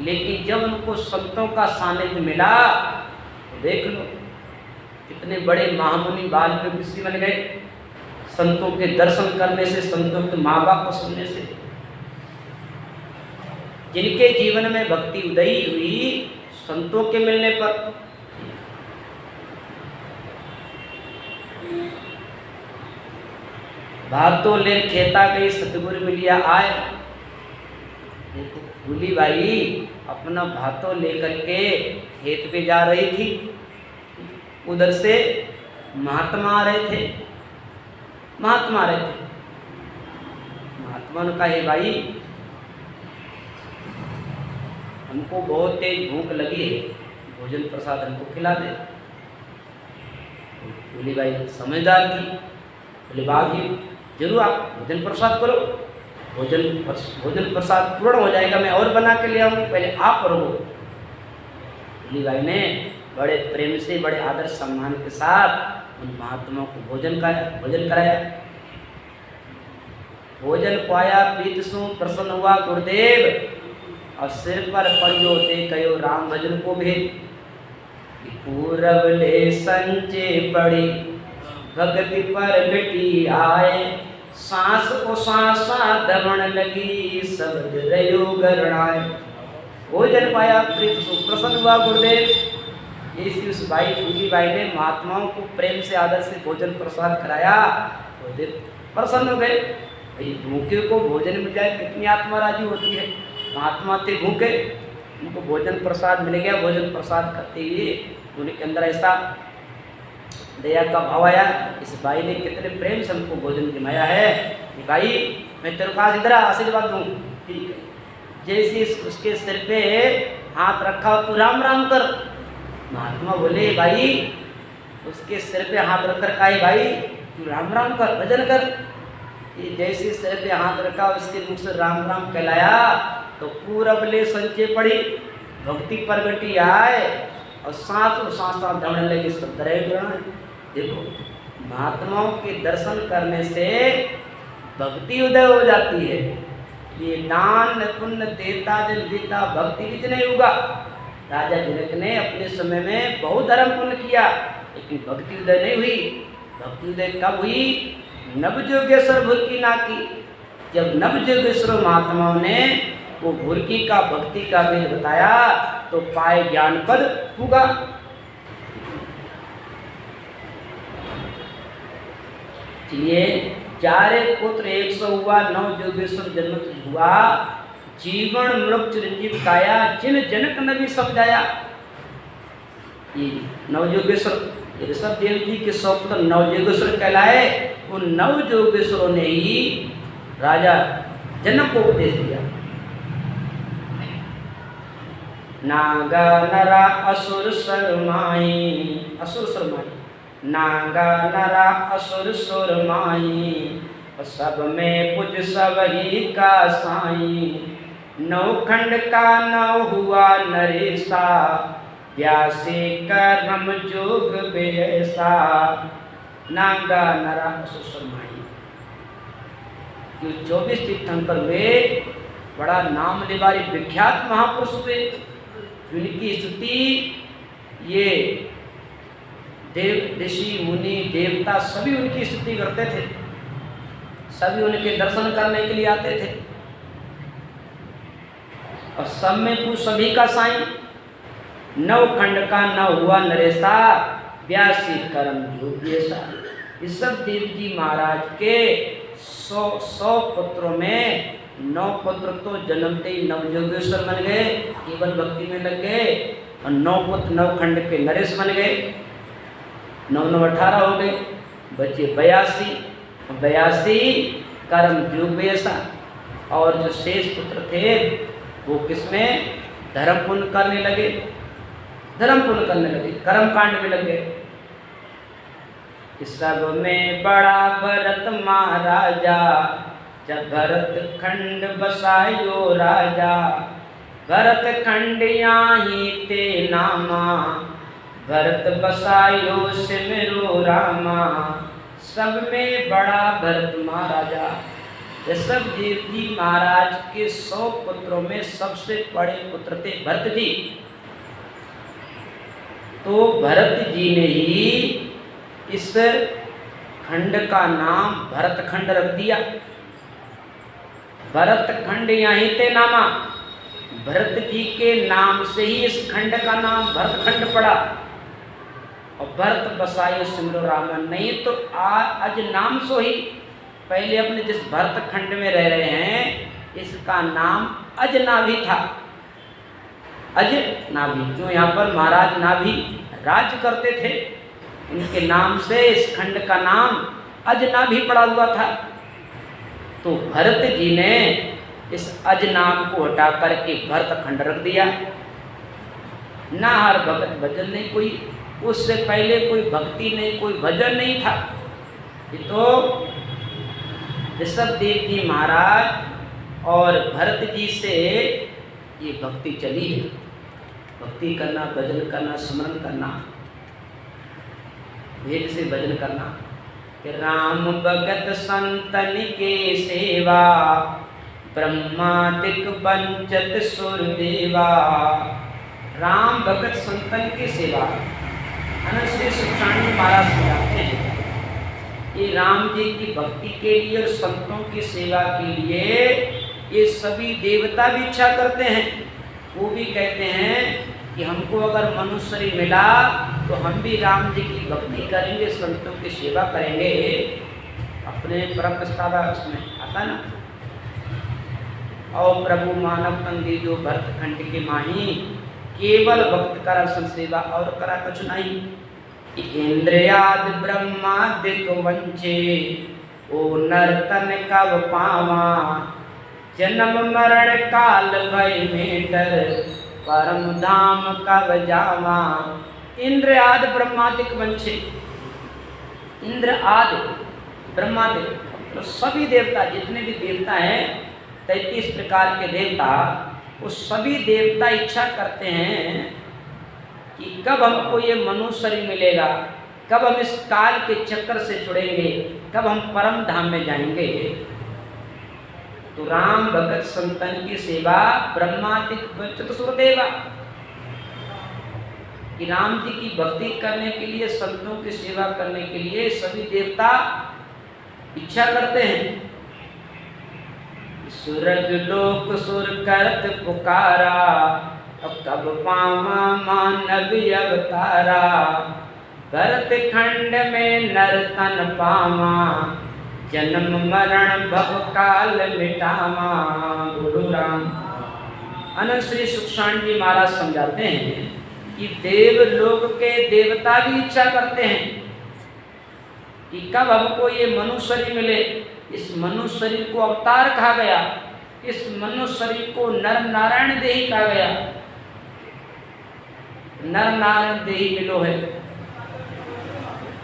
लेकिन जब उनको संतों का सानिध्य मिला तो देख लो कितने बड़े महामुनि वाल्मीकि ऋषि बन गए, संतों के दर्शन करने से, संतों के माँ बाप को सुनने से। जिनके जीवन में भक्ति उदयी हुई संतों के मिलने पर। भातो ले खेता गई सतगुरु मिलिया आए। देखो फूली बाई अपना भातो लेकर के खेत पे जा रही थी, उधर से महात्मा आ रहे थे। महात्मा ने कहा हे भाई हमको बहुत तेज भूख लगी है, भोजन प्रसाद हमको खिला दे। फूली बाई समझदार थी, बोले बाबू जरूर आप भोजन प्रसाद करो, भोजन प्रसाद पूर्ण हो जाएगा, मैं और बना के ले आऊँगी, पहले आप रहो। फूली बाई ने बड़े प्रेम से, बड़े आदर सम्मान के साथ उन महात्माओं को भोजन कराया। भोजन पाया पीत सु प्रसन्न हुआ गुरुदेव, और सिर पर पड़ियो ते कयो राम भजन को भेद। पूरब ले संचे पड़ी भगति पर घटी आए, सांस को सांसा दमन लगी शब्द रयो गरणाए। भोजन पाया प्रीत सु प्रसन्न हुआ गुरुदेव। इसी उस बाई फूली बाई ने महात्माओं को प्रेम से आदर से भोजन प्रसाद कराया, गुरुदेव प्रसन्न हो गए। भाई भूखे को भोजन मिल जाए कितनी आत्मा राजी होती है। महात्मा थे भूखे, उनको भोजन प्रसाद मिल गया। भोजन प्रसाद करते हुए उनके अंदर ऐसा दया का भाव आया, इस भाई ने कितने प्रेम से हमको भोजन दिलाया है, भाई मैं तेरे पास इधर आशीर्वाद दूँ। ठीक है, जैसे उसके सिर पे हाथ रखा तू राम राम कर। महात्मा बोले भाई उसके सिर पे हाथ रख कर कहा भाई तू राम राम कर, भजन कर। ये जैसे सिर पे हाथ रखा उसके मुख से राम राम कहलाया तो पूरब ले संचे पड़ी भक्ति प्रगति आए, और सांस दमन लगी सब तरह। देखो महात्माओं के दर्शन करने से भक्ति उदय हो जाती है। ये दान पुण्य देता दिन जीता भक्ति बीज नहीं होगा। राजा जनक ने अपने समय में बहुत धर्म पुण्य किया, लेकिन भक्ति उदय नहीं हुई। भक्ति उदय कब हुई? नवजोगेश्वर भुरकी ना की। जब नवजोगेश्वर महात्माओं ने वो भुरकी का भक्ति का बीज बताया तो पाए ज्ञान पद होगा। इसलिए चारे पुत्र 100 हुआ, नवजोगेश्वर जन्म हुआ, जीवन मृग चिरंजीव काया, जिन जनक ने भी समझाया। ये नवजोगेश्वर ऋषभ देव जी के 100 पुत्र नवजोगेश्वर कहलाए। उन नवजोगेश्वरों ने ही राजा जनक को उपदेश दिया। नागा नरा असुर शर्माई, नागा नरा असुर सुरमाई, सब में पुज सब ही का साई। नौखंड का नौ हुआ नरेशा, व्यासे कर्म जोग बेसा। नागा नरा असुर शर्माई, जो 24 तीर्थंकर हुए, बड़ा नाम लेवारी विख्यात महापुरुष हुए, जिनकी स्तुति ये देव ऋषि मुनि देवता सभी उनकी स्तुति करते थे, सभी उनके दर्शन करने के लिए आते थे। और सब में तू सभी का साईं, नवखंड का न हुआ नरेशा, व्यासी कर्म योग्यसा। ऋषभ देव जी महाराज के 100 पुत्रों में 9 पुत्र तो जन्मते ही नवजोगेश्वर बन गए, केवल भक्ति में लग गए, और 9 पुत्र नवखंड के नरेश बन गए। 9 9 18 हो गए, बचे 82 कर्म योग ऐसा। और जो शेष पुत्र थे वो किसमें धर्म पुण्य करने लगे, कर्म कांड में लग गए। सब में बड़ा भरत महाराजा, जब भरत खंड बसायो राजा। भरत खंड यहाँ ते नामा, भरत बसायो सिमरो रामा। सब में बड़ा भरत महाराजा। ऋषभ देव जी महाराज के 100 पुत्रों में सबसे बड़े पुत्र थे भरत जी। तो भरत जी ने ही इस खंड का नाम भरत खंड रख दिया। भरत खंड यहीं ते नामा, भरत जी के नाम से ही इस खंड का नाम भरत खंड पड़ा। और भरत बसायो सिमरो रामन, नहीं तो आज नाम सो ही। पहले अपने जिस भरत खंड में रह रहे हैं इसका नाम अजनाभी था। अजनाभी क्यों? यहाँ पर महाराज नाभी राज्य करते थे, इनके नाम से इस खंड का नाम अजनाभी पड़ा हुआ था। तो भरत जी ने इस अजनाम को हटा करके भरत खंड रख दिया। ना हर भगत भजन नहीं, कोई उससे पहले कोई भक्ति नहीं, कोई भजन नहीं था। ये तो ऋषभ देव जी महाराज और भरत जी से ये भक्ति चली है। भक्ति करना, भजन करना, स्मरण करना, भेद से भजन करना। कि राम भगत संतन के सेवा, ब्रह्मादिक पंचत सुर देवा। राम भगत संतन की सेवा अनंत श्री सुखसानी महाराज समझाते हैं। ये राम जी की भक्ति के लिए और संतों की सेवा के लिए ये सभी देवता भी इच्छा करते हैं। वो भी कहते हैं कि हमको अगर मनुष्य शरीर मिला तो हम भी राम जी की भक्ति करेंगे, संतों की सेवा करेंगे। अपने परम प्रस्तावा उसमें आता ना, और प्रभु मानव तंगी जो भरत खंड के माही, केवल भक्त करा संसेवा और करा कुछ नहीं। इंद्रियाद ब्रह्मादिक वंचे, ओ नर्तन कब पावा। जन्म मरण काल भय में डर, परम धाम कब जावा। इंद्र आदि ब्रह्मादिक वंशे, इंद्र आदि ब्रह्मादिक तो सभी देवता, जितने भी देवता हैं 33 प्रकार के देवता, वो सभी देवता इच्छा करते हैं कि कब हमको ये मनुष्य शरीर मिलेगा, कब हम इस काल के चक्कर से छुड़ेंगे, कब हम परम धाम में जाएंगे। तो राम भगत संतन की सेवा ब्रह्मादिक चतुर्देवा, कि राम जी की भक्ति करने के लिए, संतों की सेवा करने के लिए सभी देवता इच्छा करते हैं। सुरग लोक सुर करत पुकारा, अब कब पावा मानव अवतारा। भरत खंड में नर तन पावा, जन्म मरण भव काल मिटावा। गुरु राम अनंत श्री सुखसानी जी महाराज समझाते हैं कि देव लोक के देवता भी इच्छा करते हैं कि कब हमको ये मनुष्य शरीर मिले। इस मनुष्य शरीर को अवतार कहा गया, इस मनुष्य शरीर को नर नारायण देही कहा गया। नर नारायण देही मिलो है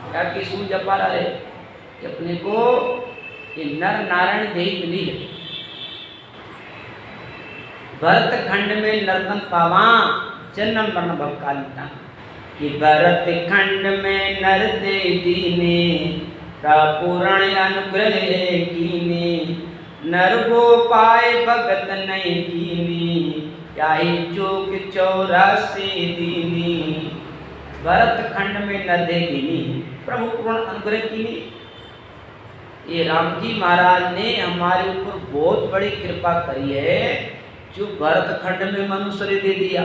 क्या कि सूझ पा रहा है कि अपने को ये नर नारायण देही मिली है। भरत खंड में नर्तन पावा, जन्म मरण भव काल मिटा। कि भरत खंड में नर दे दीने, पूर्ण अनुग्रह कीने। नर गो पाए भगत नहीं कीनी, चाहे चौक 84 दीनी। भरत खंड में नर दे दीनी, प्रभु पूर्ण अनुग्रह कीनी। ये राम जी महाराज ने हमारे ऊपर बहुत बड़ी कृपा करी है, जो भरत खंड में मनुष्य दे दिया,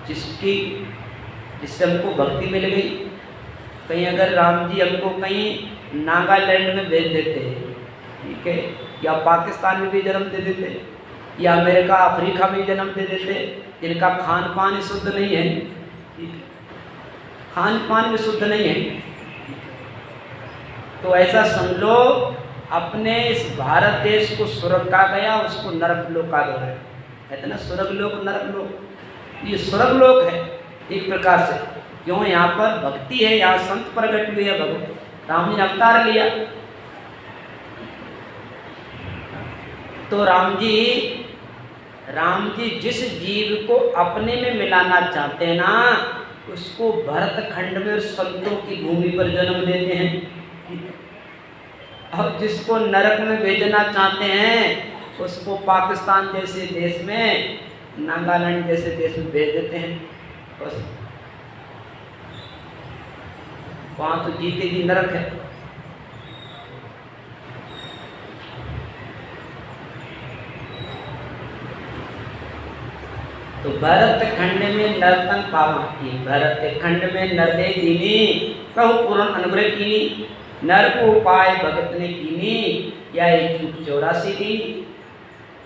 जिससे हमको भक्ति मिल गई। कहीं अगर राम जी हमको कहीं नागालैंड में भेज देते, ठीक है, या पाकिस्तान में भी जन्म दे देते, या अमेरिका अफ्रीका में जन्म दे देते, जिनका खान पान शुद्ध नहीं है, खान पान भी शुद्ध नहीं है, तो ऐसा समझ लो अपने इस भारत देश को स्वर्ग का गया, उसको नरक लोक का गया है। कहते ना स्वर्ग लोक नरक लोक, ये स्वर्ग लोक है एक प्रकार से। क्यों? यहाँ पर भक्ति है, यहाँ संत प्रकट हुए हैं, भगवान राम जी ने अवतार लिया। तो राम जी जिस जीव को अपने में मिलाना चाहते हैं ना, उसको भरत खंड में संतों की भूमि पर जन्म देते हैं। अब जिसको नरक में भेजना चाहते हैं उसको पाकिस्तान जैसे देश में, नागालैंड जैसे देश में भेज देते हैं, बस वहाँ तो जीते जी नरक है। तो भरत खंड में नर्तन पावा की, भरत खंड में नरदे दीनी कहु पूर्ण अनुग्रह कीनी, नर को उपाय भगत ने कीनी, या एक चूक 84 दी।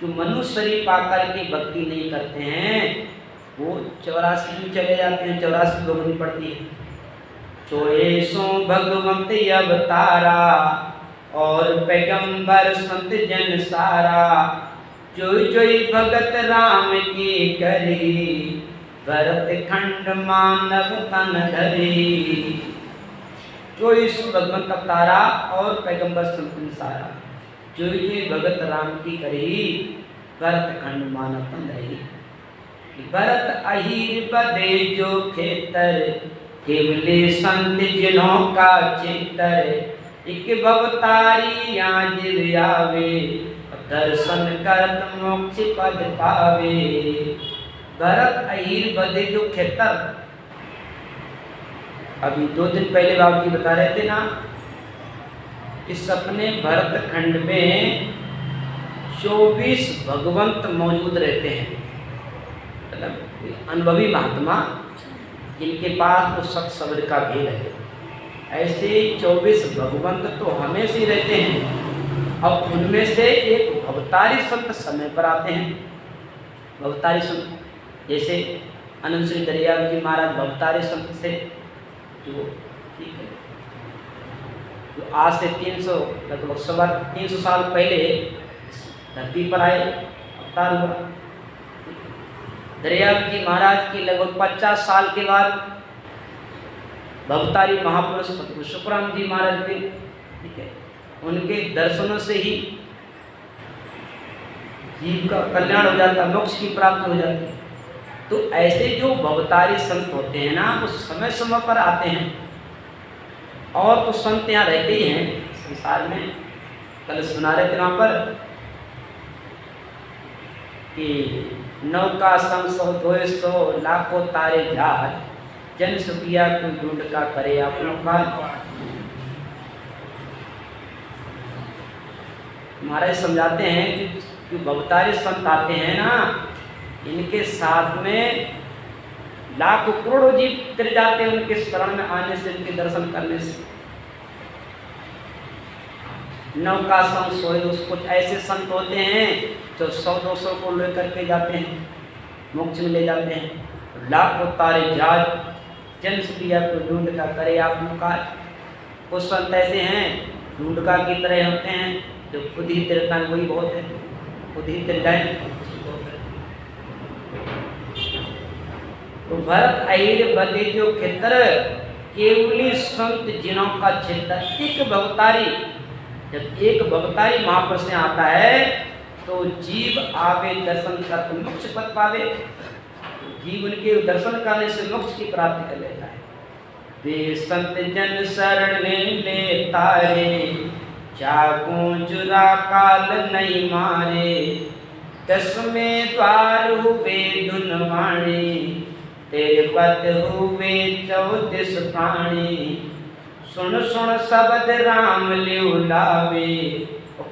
जो मनुष्य शरीर पाकर के भक्ति नहीं करते हैं वो 84 में चले जाते हैं, 84 भोगनी पड़ती है। चोएसों भगवंत अवतारा और पैगंबर संत जन सारा, जोई जोई भगत राम की करी, भरत खंड मानव तन धरी। चोईस भगवंत अवतारा और पैगंबर संत सारा, जोई जोई भगत राम की करी, भरत खंड मानव तन धरी। भरत अहीर बदे जो खेतर, केवले संत जिनों का चितर, एक भवतारी आज आवे, दर्शन करत मोक्ष पद पावे। भरत अहीर बदे जो खेतर, अभी 2 दिन पहले बाबू जी बता रहे थे ना, इस अपने भरत खंड में 24 भगवंत मौजूद रहते हैं, मतलब अनुभवी महात्मा जिनके पास तो सत शब्द का भेद है। ऐसे 24 भगवंत तो हमेशा ही रहते हैं, और उनमें से एक भवतारी संत समय पर आते हैं। भवतारी संत जैसे अनंत श्री दरियाव जी महाराज भवतारी संत से, जो ठीक है, जो आज से 300 लगभग 300 साल पहले धरती पर आए, अवतार हुआ। दरियाव जी महाराज की लगभग 50 साल के बाद भवतारी महापुरुष सुखराम जी महाराज भी, ठीक है, उनके दर्शनों से ही जीव का कल्याण हो जाता, मोक्ष की प्राप्ति हो जाती। तो ऐसे जो भवतारी संत होते हैं ना, वो समय समय पर आते हैं, और तो संत यहाँ रहते ही हैं संसार में। कल सुना रहे थे वहाँ पर कि नौका संग सौ धोए सो, लाखों तारे जहाज, जन सुखिया कोई ढूंढ का करे अपनों का। महाराज समझाते हैं कि जो भवतारी संत आते हैं ना, इनके साथ में लाखों करोड़ों जीव तर जाते हैं उनके शरण में आने से, उनके दर्शन करने से। नौका संग सोए, कुछ ऐसे संत होते हैं जो 100-200 को लेकर के जाते हैं, मोक्ष में ले जाते हैं। लाखों तारे जहाज, जन सुखिया को ढूंढ का करे आप का। कुछ संत ऐसे हैं ढूंढका की तरह होते हैं, जो खुद ही तिरता है, वही बहुत है, खुद ही तिरताएं। तो भरत अहीर बदे जो खेतर, केवली संत जिनों का क्षेत्र। एक भवतारी, जब एक भवतारी महापुरुष से आता है तो जीव आवे दर्शन कर मोक्ष पद पावे। जीव उनके दर्शन करने से मोक्ष की प्राप्ति कर लेता है। वे संत जन शरण ले तारे, जागो जुरा काल नहीं मारे, 10वें द्वार हुए धुनवाणी, तेरे पद हुए 34 प्राणी। सुन सुन शब्द राम लियो लावे,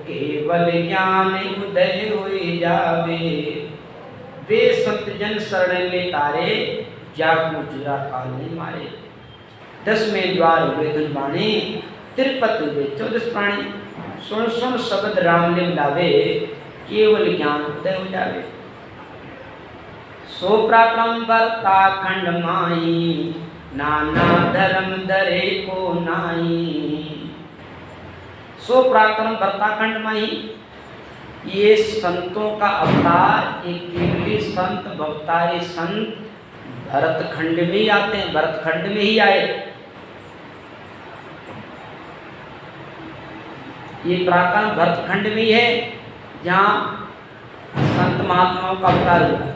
केवल ज्ञान उदय हुई जावे। वे संत जन शरण ले तारे, जागो जुरा काल नहीं मारे, 10वें द्वार हुए धुनवाणी, तिरपत हुए 34 प्राणी। सुन सुन शब्द राम लियो लावे, केवल ज्ञान उदय हो जावे। सो पराक्रम बरता खंड माई, नाना धर्म दरे को नाई। सो पराक्रम बरता खंड माई, ये संतों का अवतार, एक केवली संत भवतारी संत भरत खंड में ही आते हैं, भरत खंड में ही आए। ये पराक्रम भरत खंड में ही है जहाँ संत महात्माओं का अवतार हुआ।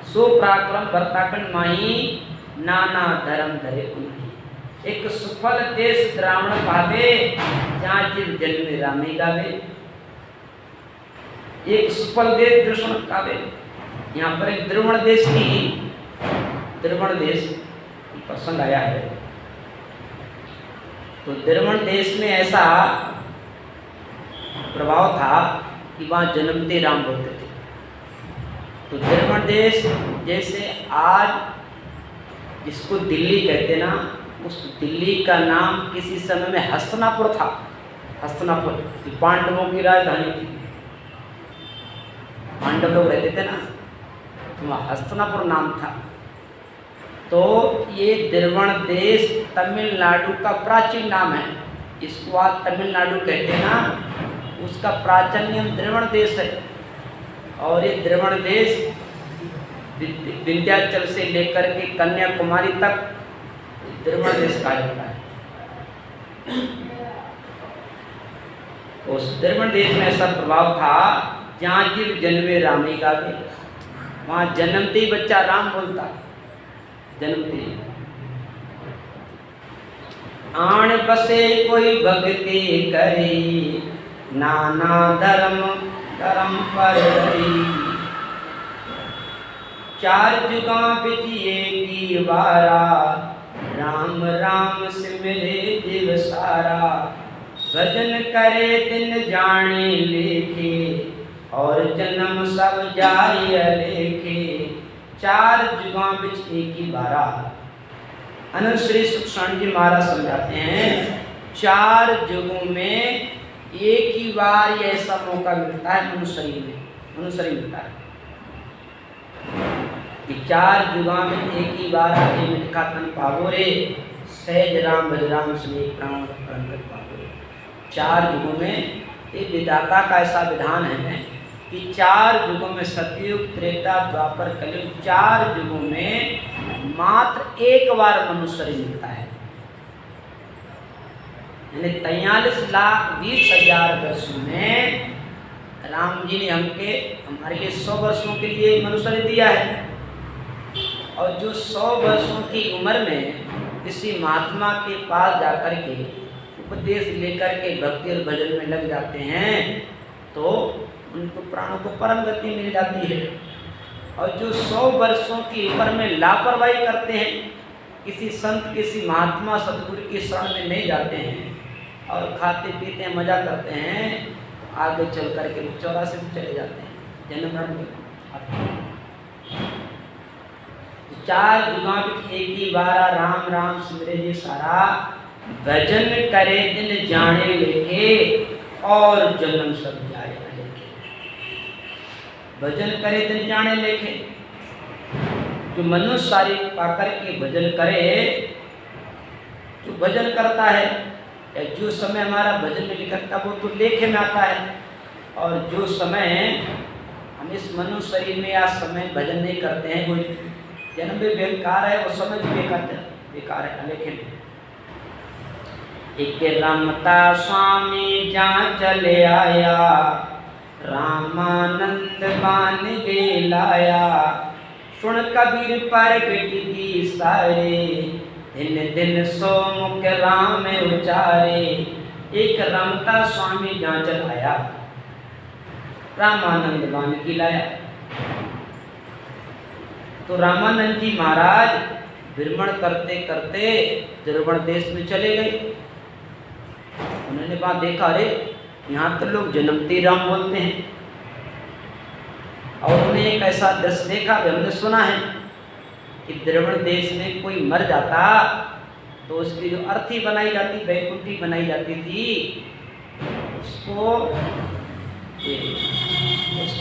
सो पराक्रम भरताखंड माही, नाना धर्म धरे उन्हीं। एक सुफल देश द्रावण पावे, जहाँ जीव जन्मे रामे गावे। एक सुफल देश दृष्ण कावे। यहाँ पर एक द्रवण देश की प्रसंग आया है। तो द्रवण देश में ऐसा प्रभाव था कि वहाँ जन्मते राम बोलते थे। तो द्रवण देश जैसे आज जिसको दिल्ली कहते ना, उस दिल्ली का नाम किसी समय में हस्तिनापुर था। हस्तिनापुर पांडवों की राजधानी थी, पांडव लोग रहते थे ना, तो वहाँ हस्तिनापुर नाम था। तो ये द्रवण देश तमिलनाडु का प्राचीन नाम है। इसको आज तमिलनाडु कहते हैं ना, उसका प्राचीन नाम द्रवण देश है। और ये द्रवण देश विंध्याचल से लेकर के कन्याकुमारी तक द्रवण देश कहा जाता है। उस द्रवण देश में ऐसा प्रभाव था, जहाँ जीव जन्मे रामे गावे। वहाँ जन्मते ही बच्चा राम बोलता, जन्मते ही। आण बसे कोई भक्ति करी, नाना धर्म धर्म पर रही। चार जुगा बिजिए की बारा, राम राम सिमरे दिव सारा। भजन करे दिन जाने लेखे, और जन्म सब जाय लेखे। चार जुगा बिच एक ही बारा। अनंत श्री सुखसाण जी महाराज समझाते हैं, चार जुगों में एक ही बार ऐसा मौका मिलता है मनुष्य शरीर में, मनुष्य शरीर मिलता है कि चार जुगा में एक ही बार आके मिटका तन पावो रे। सहज राम भज राम स्नेह प्राण परंगत पावो रे। चार युगों में ये विधाता का ऐसा विधान है कि चार युगों में सतयुग त्रेता द्वापर कलयुग, चार युगों में मात्र एक बार मनुष्य शरीर मिलता है। यानी 43,20,000 वर्षों में राम जी ने हमारे लिए 100 वर्षों के लिए मनुष्य शरीर दिया है। और जो 100 वर्षों की उम्र में किसी महात्मा के पास जाकर के उपदेश लेकर के भक्ति और भजन में लग जाते हैं, तो उनको प्राणों को परम गति मिल जाती है। और जो 100 वर्षों की उम्र में लापरवाही करते हैं, किसी संत किसी महात्मा सदगुरु की शरण में नहीं जाते हैं और खाते पीते हैं मजा करते हैं, आगे चल करके 84 में चले जाते हैं जन्म मरण में। चार जुगा एक ही बारा, राम राम सिमरे जी सारा। भजन करे दिन जाने लेके, और जन्म सब जाए लेके। भजन करे दिन जाने लेके। जो मनुष्य शारीर पाकर के भजन करे, जो भजन करता है, या जो समय हमारा भजन में लिखता वो तो लेखे में आता है। और जो समय हम इस मनुष्य शरीर में या समय भजन नहीं करते हैं, वो जन्म भी बेकार है, वो समय भी बेकार है, लेकिन एक रमता स्वामी जहाँ चले आया, रामानंद बान गे लाया। सुन कबीर पर दी सारे, दिन दिन सो मुख राम उचारे। एक रमता स्वामी जहाँ चल आया, रामानंद बान गी लाया। तो रामानंद जी महाराज भ्रमण करते करते द्रवण देश में चले गए। उन्होंने वहाँ देखा, अरे यहाँ तो लोग जन्मते राम बोलते हैं। और उन्होंने एक ऐसा दृश्य देखा, हमने सुना है कि द्रवण देश में कोई मर जाता तो उसकी जो अर्थी बनाई जाती, बैकुंठी बनाई जाती थी, उसको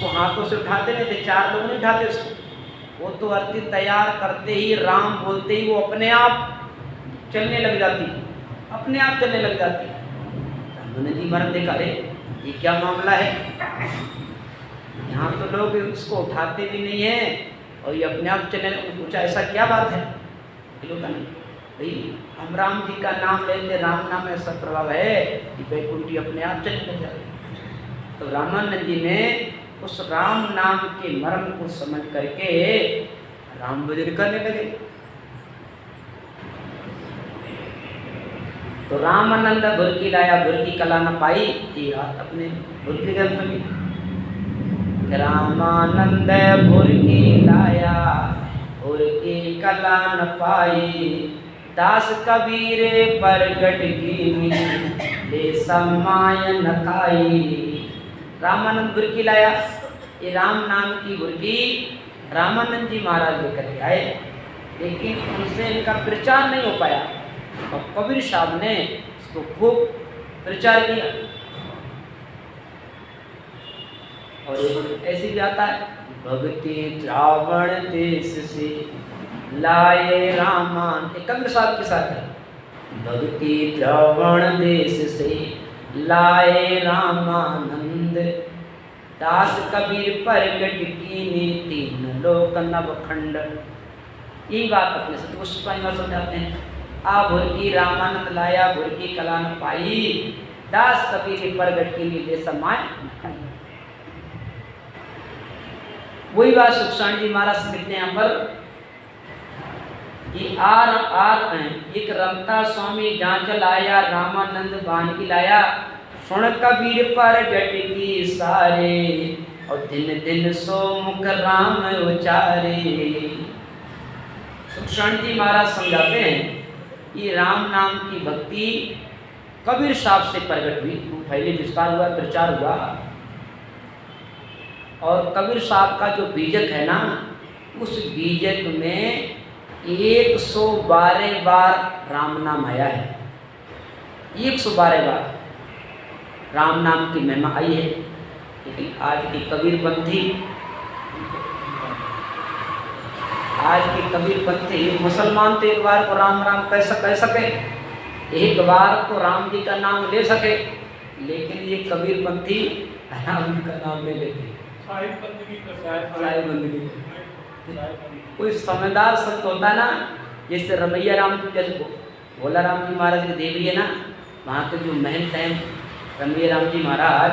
हाथों से उठाते नहीं थे, 4 लोग नहीं उठाते उसको। वो तो अर्थी तैयार करते ही, राम बोलते ही वो अपने आप चलने लग जाती, अपने आप चलने लग जाती। उन्होंने जी महाराज देखा, अरे ये क्या मामला है, यहाँ तो लोग उसको उठाते भी नहीं है और ये अपने आप चलने। पूछा ऐसा क्या बात है? लोग नहीं भाई, हम राम जी का नाम लेते, राम नाम ऐसा प्रभाव है कि बैकुंठी अपने आप चलने लग जाती। तो रामानंद जी ने उस राम नाम के मर्म को समझ करके राम भजन करने लगे। तो रामानंद भुरकी लाया भुरकी कला न पाई, ये बात अपने भुरकी ग्रंथ में। रामानंद भुरकी लाया भुरकी कला न पाई, दास कबीर प्रगट कीनी ले समाय न खाई। रामानंद भुरकी लाया, ये राम नाम की भुरकी रामानंद जी महाराज लेकर के आए, लेकिन उनसे इनका प्रचार नहीं हो पाया। और कबीर साहब ने इसको खूब प्रचार किया। और ऐसी भी आता है, भक्ति रावण देश से लाए रामान, एक कबीर साहब के साथ है। भक्ति रावण देश से लाए रामानंद, दास कबीर प्रगट कीनी तीन लोक नवखंड। यही बात अपने सत्य गोस्वामी समझाते हैं। आ भुरकी रामानंद लाया भुरकी कला न पाई, दास कबीर प्रगट कीनी ले समाय नखंड। वही बात सुखसाण जी महाराज लिखते हैं यहाँ पर कि आर एक रमता स्वामी जांचल आया, रामानंद बान की लाया, सुन कबीर प्रगट की सारे, और दिन दिन सो मुख राम उचारे। सुखसाण जी महाराज समझाते हैं ये राम नाम की भक्ति कबीर साहब से प्रकट हुई, पहले विस्तार हुआ, प्रचार हुआ। और कबीर साहब का जो बीजक है ना, उस बीजक में 112 बार राम नाम आया है। 112 बार राम नाम की महिमा आई है। लेकिन आज की कबीरपंथी मुसलमान तो एक बार को राम राम कह सके, एक बार तो राम जी का नाम ले सके, लेकिन ये कबीरपंथी राम जी का नाम नहीं लेते। कोई समझदार संत होता है ना, जैसे रमैया राम, जैसे भोला राम जी महाराज की देवरी है ना, वहाँ के जो महंत हैं रमैया राम जी महाराज,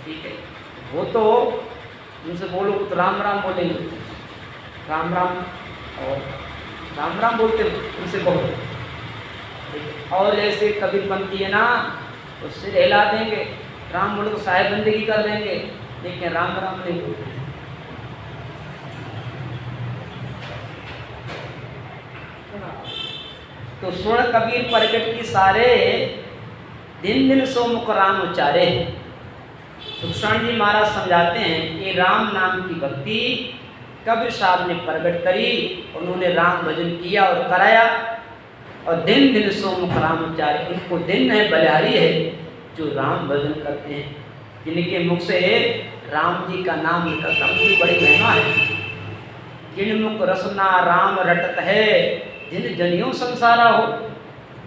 ठीक है, वो तो उनसे बोलो तो राम राम बोलेंगे, राम राम, और राम राम बोलते उनसे कहो। और ऐसे कबीरपंथी है ना, तो सिर हिला देंगे, राम बोले तो साहेब बंदगी कर देंगे, लेकिन राम राम नहीं बोलते। तो सुन कबीर प्रगट की सारे, दिन दिन सो मुख राम उचारे। सुखसाण जी महाराज समझाते हैं ये राम नाम की भक्ति कबीर साहब ने प्रकट करी, उन्होंने राम भजन किया और कराया, और दिन दिन सो मुख राम उचारे। उनको दिन है, बलिहारी है जो राम भजन करते हैं, जिनके मुख से राम जी का नाम निकलता, उनकी बड़ी महिमा है। जिन मुख रसना राम रटत है, जिन जनियों संसारा हो,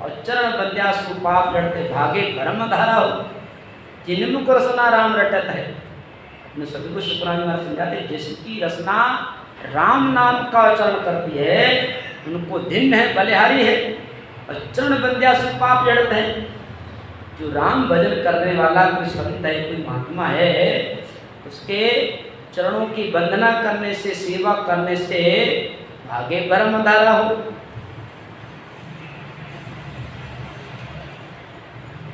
और चरण बंध्या सुपाप लड़ते भागे भरम धारा हो। जिन मुख रसना राम रटत है, अपने सभी को शुक्रानी महाराज समझाते, जिसकी रसना राम नाम का उच्चारण करती है, उनको दिन है, बलिहारी है, और चरण बंध्या सुपाप लड़ते हैं। जो राम भजन करने वाला कोई संत है, कोई महात्मा है, उसके चरणों की वंदना करने से, सेवा करने से भागे भरम धारा हो।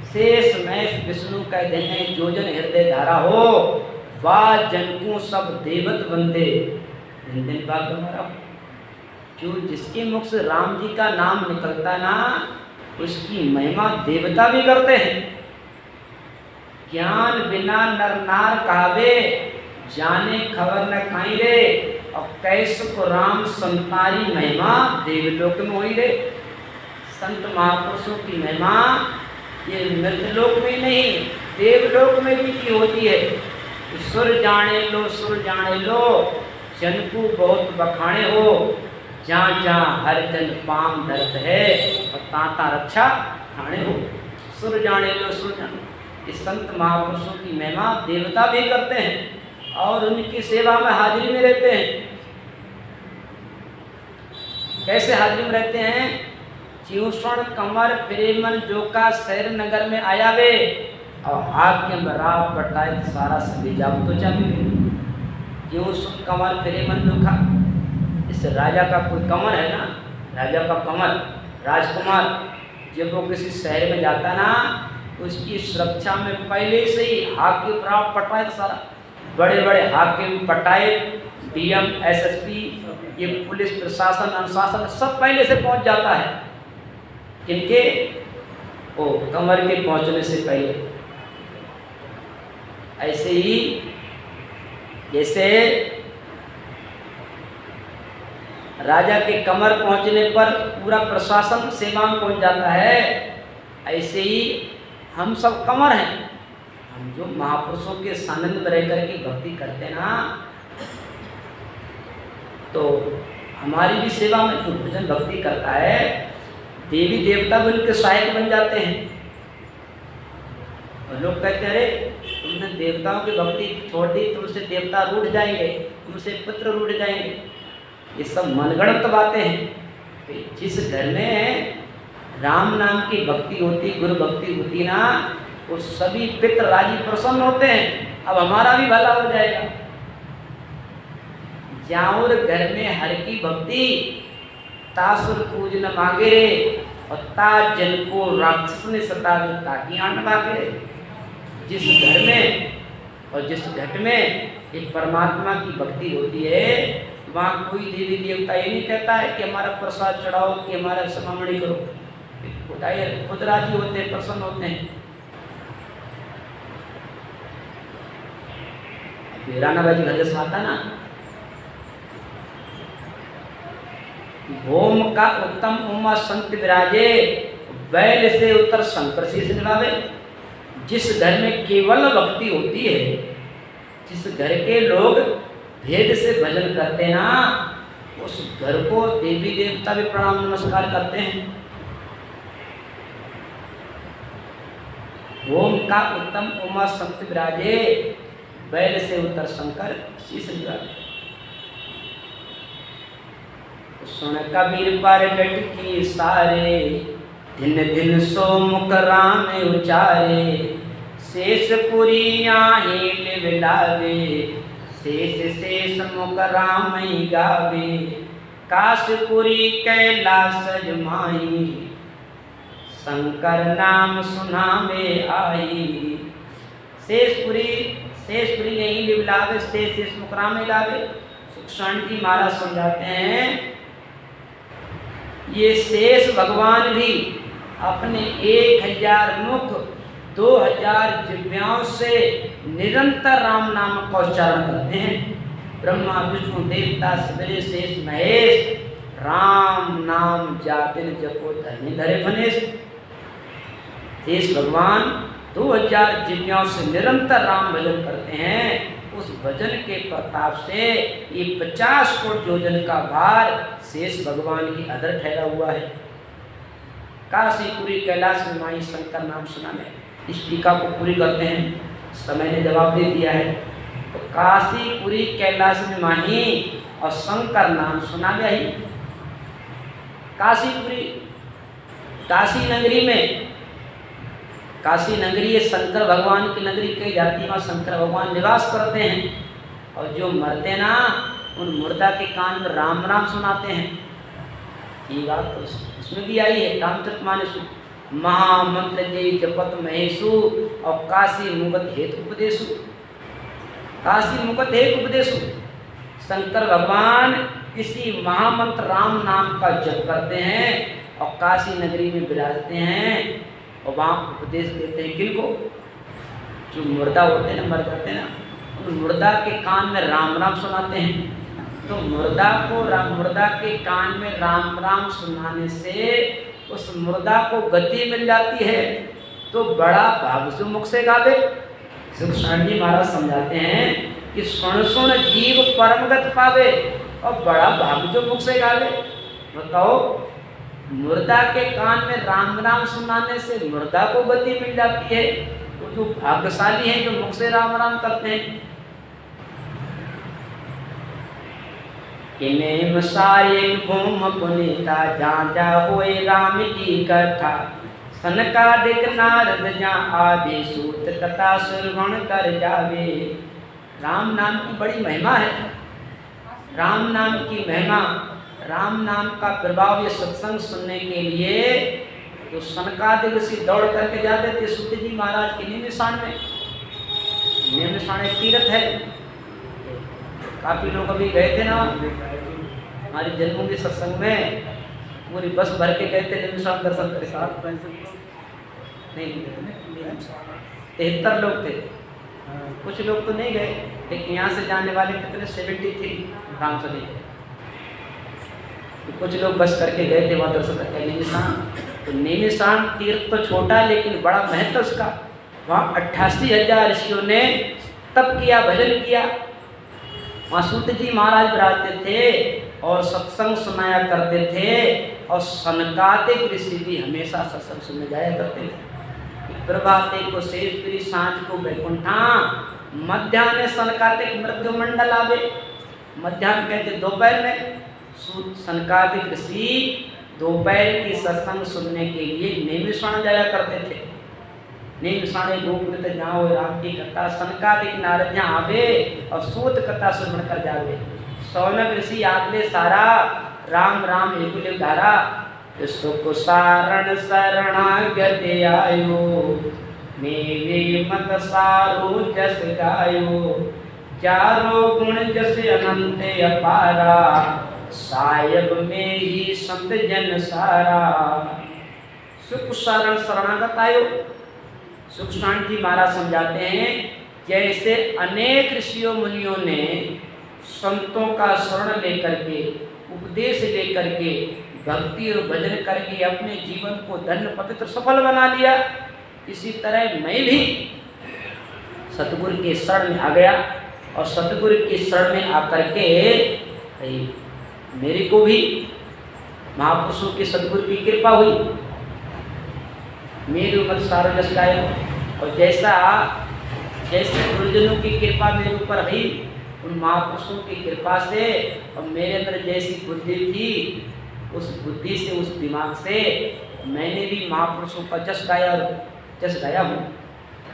शेष महेश विष्णु कह देने जोजन हृदय धारा हो, वाह जनकू सब देवत बंदे दिन दिन भाग हमारा। जो जिसके मुख से राम जी का नाम निकलता है ना, उसकी महिमा देवता भी करते हैं। ज्ञान बिना नर नार कहावे, जाने खबर न खाई रे, और कैसे को राम संतारी महिमा देवलोक में हुई रे। संत महापुरुषों की महिमा ये मृतलोक में नहीं, देवलोक में भी की होती है। सुर जाने लो जनकू बहुत बखाने हो, जहाँ जहाँ हर जन पाम धरत है, और ताता रक्षा खाने हो। सुर जाने लो इस संत महापुरुषों की महिमा देवता भी करते हैं, और उनकी सेवा में हाजिरी में रहते हैं। कैसे हाजिरी में रहते हैं? चिऊषण कमर प्रेमन जोका शहर नगर में आया वे, और हाकिम राव बटाए सारा सभी जाओ तो चाहिए। चिऊषण कमर प्रेमन जोका, इस राजा का कोई कमर है ना, राजा का कमर, राजकुमार जब वो किसी शहर में जाता ना, उसकी सुरक्षा में पहले से ही हाकिम राव पटाए, तो सारा बड़े बड़े हाकिम पटाए, डीएम, एसएसपी, ये पुलिस प्रशासन अनुशासन सब पहले से पहुंच जाता है इनके ओ कमर के पहुंचने से पहले। ऐसे ही जैसे राजा के कमर पहुंचने पर पूरा प्रशासन सेवा में पहुंच जाता है, ऐसे ही हम सब कमर हैं। हम जो महापुरुषों के सानिध्य में रह करके भक्ति करते हैं ना, तो हमारी भी सेवा में जो भजन भक्ति करता है, देवी देवता भी उनके सहायक बन जाते हैं। और लोग कहते हैं अरे तुमने देवताओं की भक्ति छोड़ दी, तुमसे देवता रूठ जाएंगे, तुमसे पुत्र रूठ जाएंगे, ये सब मनगढ़ंत बातें हैं। जिस घर में राम नाम की भक्ति होती, गुरु भक्ति होती ना, वो सभी पितृ राजी प्रसन्न होते हैं, अब हमारा भी भला हो जाएगा। जाऊर घर में हर की भक्ति, तासुर पूजन मांगे रे, और ताज जन को राक्षस ने सतावे ताकि आन मांगे रे। जिस घर में और जिस घट में एक परमात्मा की भक्ति होती है, वहाँ कोई देवी देवता ये नहीं कहता है कि हमारा प्रसाद चढ़ाओ, कि हमारा समामणी करो। खुद राजी होते हैं, प्रसन्न होते हैं। रानाबाजी घर से आता ना, भूम का उत्तम उमा संत विराजे, बैल से उत्तर शंकर शीश निभावे। जिस घर में केवल भक्ति होती है, जिस घर के लोग भेद से भजन करते हैं ना, उस घर को देवी देवता भी प्रणाम नमस्कार करते हैं। ओम का उत्तम उमा संत विराजे, बैल से उत्तर शंकर शीश निभावे। सुन कबीर प्रगट की सारे, दिन दिन सो मुख राम उचारे। शेषपुरी आहे लिव लावे, शेष शेष मुख राम ही गावे। काशपुरी कैलाश जमाई, शंकर नाम सुनावे आई। शेषपुरी यही लिव लावे, शेष शेष मुख राम ही गावे। सुखसाण जी महाराज समझाते हैं, ये शेष भगवान भी अपने 1000 मुख 2000 जिह्वाओं से निरंतर राम नाम का उच्चारण करते हैं। ब्रह्मा विष्णु देवता सवेरे शेष महेश, राम नाम जातिन जपो धरनी धरे फनेश। शेष भगवान 2000 जिह्वाओं से निरंतर राम भजन करते हैं। उस भजन के प्रताप से ये 50 कोट योजन का भार शेष भगवान की अधर ठहरा हुआ है। काशीपुरी कैलाश में माई शंकर नाम सुना में इस टीका को पूरी करते हैं, समय ने जवाब दे दिया है। तो काशीपुरी कैलाश में माही और शंकर नाम सुना गया ही। काशीपुरी काशी नगरी में, काशी नगरी ये शंकर भगवान की नगरी कही जाती है, वहाँ शंकर भगवान निवास करते हैं। और जो मरते ना, उन मुर्दा के कान में राम नाम सुनाते हैं। ये बात तो इसमें भी आई है, रामचरितमानस महामंत्र जय जपत महेशु और काशी मुगत हेतु उपदेशु। काशी मुगत हेतु उपदेशु, शंकर भगवान किसी महामंत्र राम नाम का जप करते हैं और काशी नगरी में विराजते हैं और वहाँ उपदेश देते हैं। किनको? जो मुर्दा होते हैं ना, मर जाते हैं ना, उन मुर्दा के कान में राम राम सुनाते हैं। तो मुर्दा के कान में राम राम सुनाने से उस मुर्दा को गति मिल जाती है। तो बड़ा भाग जो मुख से गावे। सुखसाण जी महाराज समझाते हैं कि सुन सुन जीव परमगत पावे, और बड़ा भाग जो मुख से गावे। बताओ, मुर्दा के कान में राम राम सुनाने से मुर्दा को गति मिल जाती है। तो जो भाग्यशाली हैं जो मुख से राम राम करते हैं। किने सारे घूम पुनीता, जहाँ जा होए राम की कथा। सनकादिक नारद जहाँ आदि सूत कथा श्रवण कर जावे। राम नाम की बड़ी महिमा है। राम नाम की महिमा, राम नाम का प्रभाव, ये सत्संग सुनने के लिए तो सनकादिक ऋषि दौड़ करके जाते थे सूत जी महाराज के निमिषाण में। निमिषाण एक तीर्थ है, काफी लोग अभी गए थे ना हमारी जन्मभूमि सत्संग में, पूरी बस भर के गए थे निमिषाण दर्शन करके। साथ नहीं 73 लोग थे, कुछ लोग तो नहीं गए, लेकिन यहाँ से जाने वाले कितने 73 धाम से नहीं, कुछ लोग बस करके गए थे वहाँ दर्शन करके निमिषाण। तो निमिषाण तीर्थ तो छोटा है लेकिन बड़ा महत्व उसका। वहाँ 88,000 ऋषियों ने तप किया, भजन किया। वहाँ सूत जी महाराज विराजते थे और सत्संग सुनाया करते थे, और सनकादिक ऋषि भी हमेशा सत्संग सुनने जाया करते थे। प्रभाते को शेषगिरी, सांझ को वैकुंठा, मध्याह्न सनकादिक मृत्यु मंडल आवे। मध्याह्न कहते दोपहर में, सनकादिक ऋषि दोपहर की सत्संग सुनने के लिए निमिषाण जाया करते थे। निमिषाणे गोकुल जाओ राम की कथा, सनकादिक नारद यहाँ आवे और सूत कथा सुन कर जावे। सौनक ऋषि आगले सारा राम राम एकुल धारा, सुख सारण शरणागत आयो, मेरे मत सारो जस गायो, चारों गुण जस अनंत अपारा, सायब में ही संत जन सारा। सुख सारण शरणागत आयो, सुख शांति जी महाराज समझाते हैं, जैसे अनेक ऋषियों मुनियों ने संतों का शरण लेकर के, उपदेश लेकर के, भक्ति और भजन करके अपने जीवन को धन्य पवित्र सफल बना लिया, इसी तरह मैं भी सतगुरु के शरण में आ गया। और सतगुरु के शरण में आकर के मेरे को भी महापुरुषों के सतगुरु की कृपा हुई, मेरे ऊपर सारा जस गाया। और जैसे गुरुजनों की कृपा मेरे ऊपर हुई, उन महापुरुषों की कृपा से, और मेरे अंदर जैसी बुद्धि थी, उस बुद्धि से, उस दिमाग से मैंने भी महापुरुषों का जस गाया और जस गाया हूँ।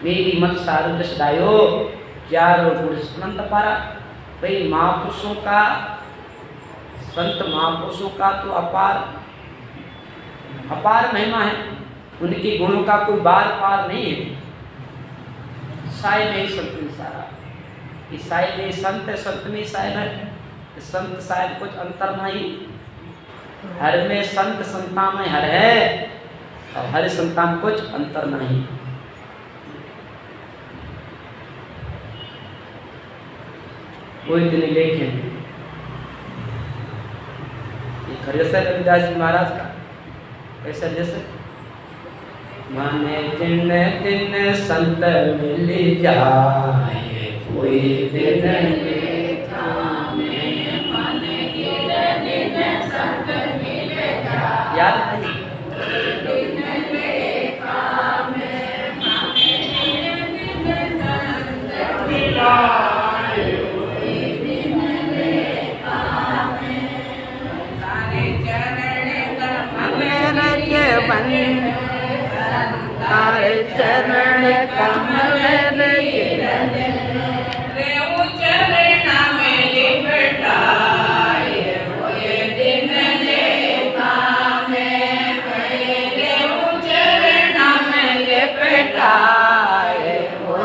मेरी मत सारो जस गायो, चारों गुण अनंत पारा। भाई महापुरुषों का, संत महापुरुषों का तो अपार महिमा है, उनके गुणों का कोई बार पार नहीं है। साय में ही संत सारा, इस साय में संत है, संत में साय है, संत शायद कुछ अंतर नहीं, हर में संत, संता में हर है, और हर संता में कुछ अंतर नहीं। कोई दिन लेखे जैसे रविदास जी महाराज का, ऐसा जैसे माने दिन दिन संत मिल जाए, कोई दिन लेखा में, माने दिन दिन संत मिल जाए, याद है दिन लेखा में, माने दिन दिन संत मिल जाए। तारे चरण कमल